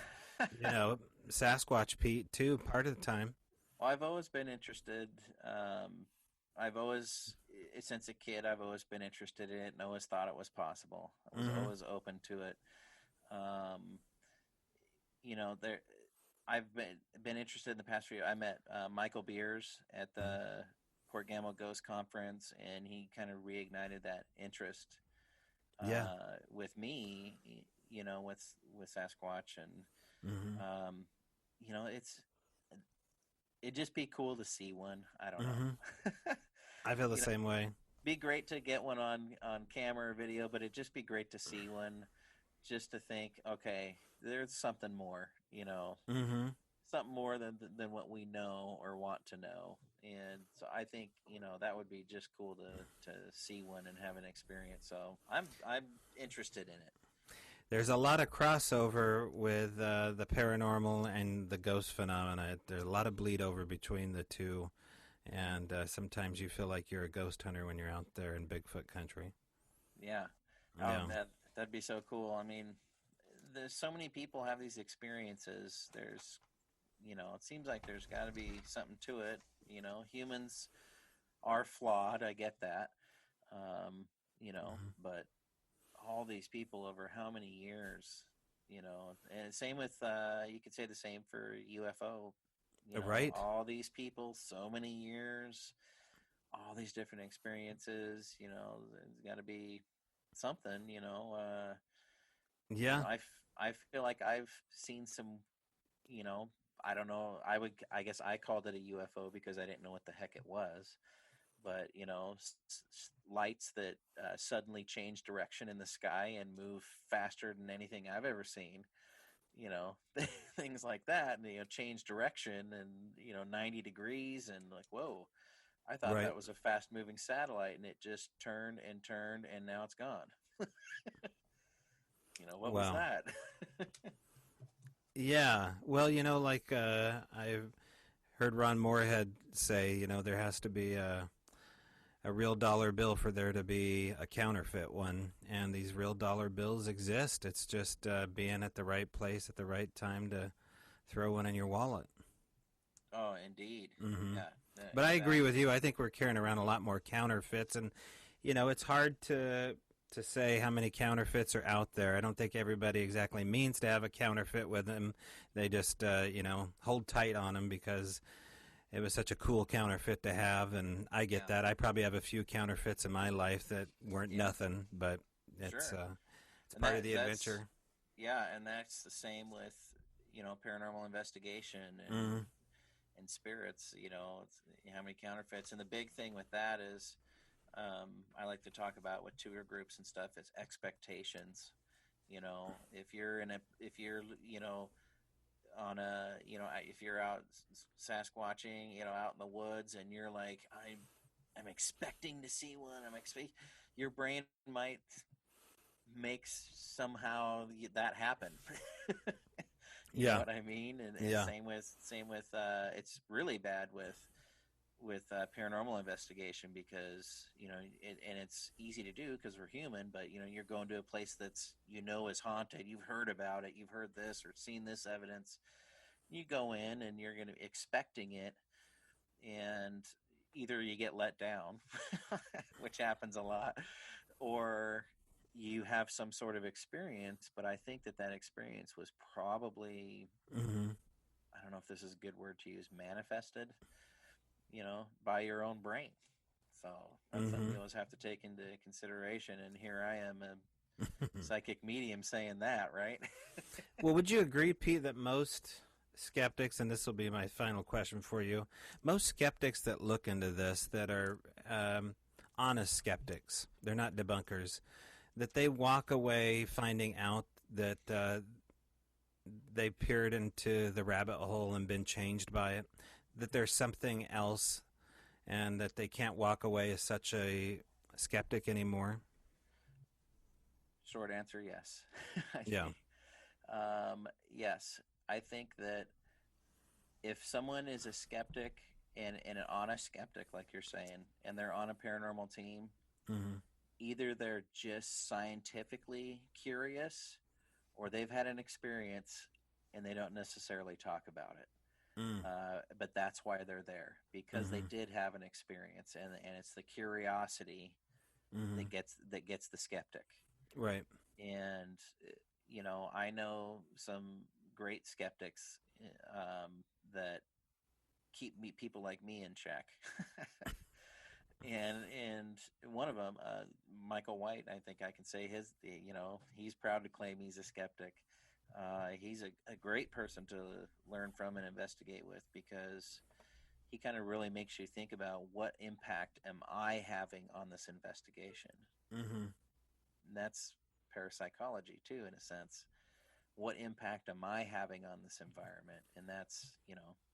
Sasquatch Pete too, part of the time. Well, I've always been interested. I've always, since a kid, I've always been interested in it and always thought it was possible. I was Mm-hmm. always open to it. Um, there, I've been interested in the past few years. I met Michael Beers at the Port Gamble Ghost Conference, and he kind of reignited that interest Yeah. with me. With Sasquatch, and Mm-hmm. um, it's it'd just be cool to see one. I don't know. Mm-hmm. I feel the you know, same way. be great to get one on camera or video, but it'd just be great to see one. Just to think, okay, there's something more. Mm-hmm. Something more than what we know or want to know. And so I think that would be just cool to see one and have an experience. So I'm interested in it. There's a lot of crossover with the paranormal and the ghost phenomena. There's a lot of bleed over between the two, and sometimes you feel like you're a ghost hunter when you're out there in Bigfoot country. Yeah. Oh, Yeah. that'd be so cool. I mean, there's so many people have these experiences. It seems like there's got to be something to it. Humans are flawed. I get that. Um, Mhm. but all these people over how many years, and same with, you could say the same for UFO, Right. all these people, so many years, all these different experiences, there's got to be something, Yeah. I feel like I've seen some, you know, I don't know. I guess I called it a UFO because I didn't know what the heck it was. But lights that suddenly change direction in the sky and move faster than anything I've ever seen. You know, things like that, and change direction and 90 degrees and like whoa. I thought Right. that was a fast moving satellite, and it just turned and turned, and now it's gone. What was Wow. that? Yeah. Well, like I've heard Ron Moorhead say, there has to be a real dollar bill for there to be a counterfeit one, and these real dollar bills exist. It's just being at the right place at the right time to throw one in your wallet. Oh, indeed. Hmm. Yeah, But I agree with exactly. you. I think we're carrying around a lot more counterfeits, and it's hard to say how many counterfeits are out there. I don't think everybody exactly means to have a counterfeit with them. They just hold tight on them because it was such a cool counterfeit to have, and I get Yeah, that. I probably have a few counterfeits in my life that weren't yeah, nothing, but it's sure. uh, it's And part of the that's adventure. yeah, and that's the same with paranormal investigation Mm, and spirits. It's, how many counterfeits, and the big thing with that is I like to talk about with tour groups and stuff is expectations. If you're on a if you're out Sasquatching, out in the woods, and you're like I'm expecting to see one. Your brain might make somehow that happen. You know yeah, what I mean? And yeah, same with it's really bad with paranormal investigation because and it's easy to do because we're human, but you're going to a place that's is haunted. You've heard about it, you've heard this or seen this evidence. You go in and you're going to be expecting it, and either you get let down, which happens a lot, or you have some sort of experience, but I think that experience was probably, Mm-hmm. I don't know if this is a good word to use, manifested, by your own brain. So that's something Mm-hmm. you always have to take into consideration. And here I am, a psychic medium, saying that, right? Well, would you agree, Pete, that most skeptics, and this will be my final question for you, most skeptics that look into this, that are honest skeptics, they're not debunkers, that they walk away finding out that they peered into the rabbit hole and been changed by it, that there's something else, and that they can't walk away as such a skeptic anymore? Short answer, yes. I Yeah. think, yes. I think that if someone is a skeptic and an honest skeptic, like you're saying, and they're on a paranormal team, Mm-hmm. either they're just scientifically curious or they've had an experience and they don't necessarily talk about it. Mm. But that's why they're there, because they Mm-hmm. did have an experience, and it's the curiosity Mm-hmm. that gets the skeptic. Right. And I know some great skeptics that keep people like me in check. and one of them, Michael White, I think I can say he's proud to claim he's a skeptic. He's a great person to learn from and investigate with, because he kind of really makes you think about, what impact am I having on this investigation? Mm-hmm. And that's parapsychology too, in a sense. What impact am I having on this environment? And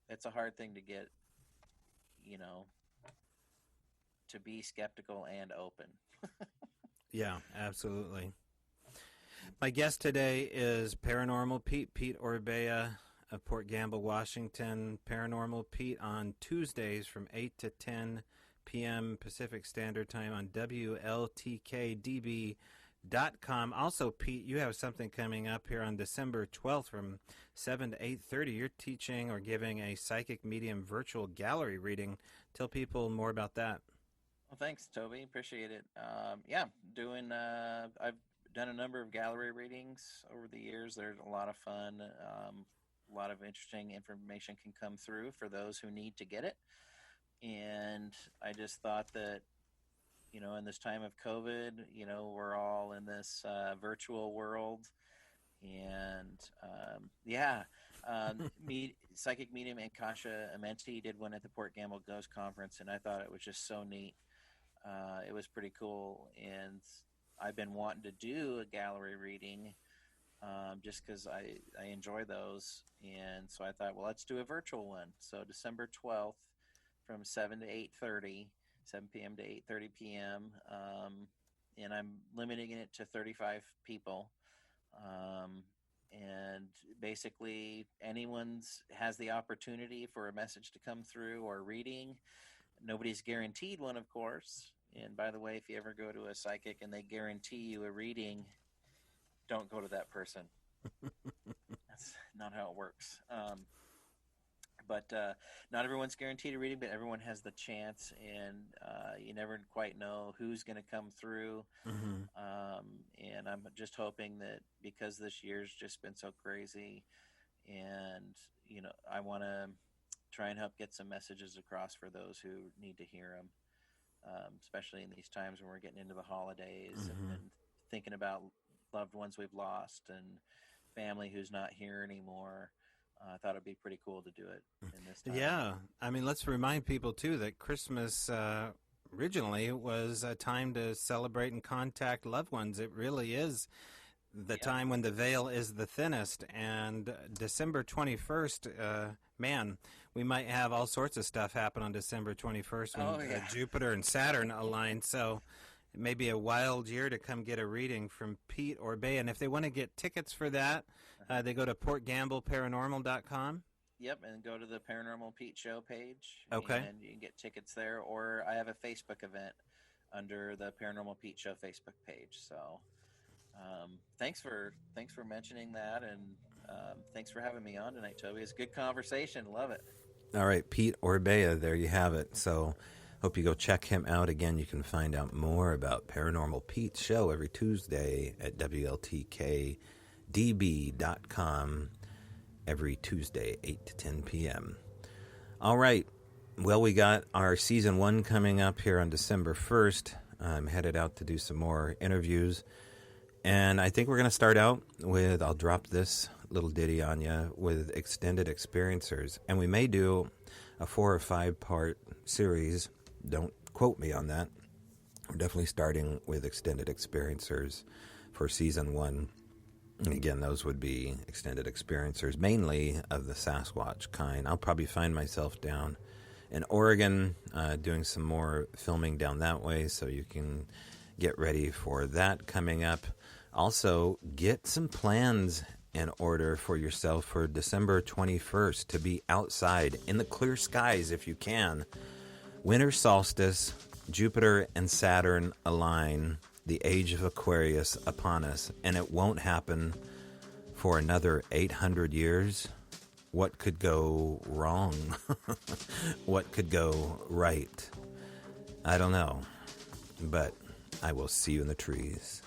it's a hard thing to get, you know, to be skeptical and open. Yeah, absolutely. My guest today is Paranormal Pete, Pete Orbea of Port Gamble, Washington. Paranormal Pete on Tuesdays from 8 to 10 p.m. Pacific Standard Time on WLTKDB.com. Also, Pete, you have something coming up here on December 12th from 7 to 8:30. You're teaching or giving a psychic medium virtual gallery reading. Tell people more about that. Well, thanks, Toby. Appreciate it. Yeah, doing. I've done a number of gallery readings over the years. They're a lot of fun. A lot of interesting information can come through for those who need to get it. And I just thought that, in this time of COVID, we're all in this virtual world. And yeah, psychic medium and Kasha Amenti did one at the Port Gamble Ghost Conference, and I thought it was just so neat. It was pretty cool, and I've been wanting to do a gallery reading, just because I enjoy those, and so I thought, well, let's do a virtual one. So December 12th, from 7 p.m. to 8:30 p.m., and I'm limiting it to 35 people. And basically, anyone's has the opportunity for a message to come through or a reading. Nobody's guaranteed one, of course. And by the way, if you ever go to a psychic and they guarantee you a reading, don't go to that person. That's not how it works. But not everyone's guaranteed a reading, but everyone has the chance, and you never quite know who's going to come through. Mm-hmm. And I'm just hoping that, because this year's just been so crazy, and I want to try and help get some messages across for those who need to hear them, especially in these times when we're getting into the holidays, Mm-hmm. and thinking about loved ones we've lost and family who's not here anymore. I thought it'd be pretty cool to do it in this time. Yeah, I mean, let's remind people, too, that Christmas originally was a time to celebrate and contact loved ones. It really is the time when the veil is the thinnest. And December 21st, man, we might have all sorts of stuff happen on December 21st when Jupiter and Saturn align. So it may be a wild year to come get a reading from Pete Orbea. And if they want to get tickets for that, they go to portgambleparanormal.com. Yep, and go to the Paranormal Pete Show page. Okay. And you can get tickets there. Or I have a Facebook event under the Paranormal Pete Show Facebook page. So thanks for mentioning that, and thanks for having me on tonight, Toby. It's a good conversation. Love it. All right, Pete Orbea, there you have it. So Hope you go check him out. Again, you can find out more about Paranormal Pete's show every Tuesday at WLTKDB.com every Tuesday, 8 to 10 p.m. All right. Well, we got our season 1 coming up here on December 1st. I'm headed out to do some more interviews. And I think we're going to start out with, I'll drop this little ditty on you, with extended experiencers. And we may do a 4 or 5 part series. Don't quote me on that. We're definitely starting with extended experiencers for season 1. And again, those would be extended experiencers, mainly of the Sasquatch kind. I'll probably find myself down in Oregon doing some more filming down that way, so you can get ready for that coming up. Also, get some plans in order for yourself for December 21st to be outside in the clear skies if you can. Winter solstice, Jupiter and Saturn align, the age of Aquarius upon us, and it won't happen for another 800 years. What could go wrong? What could go right? I don't know, but I will see you in the trees.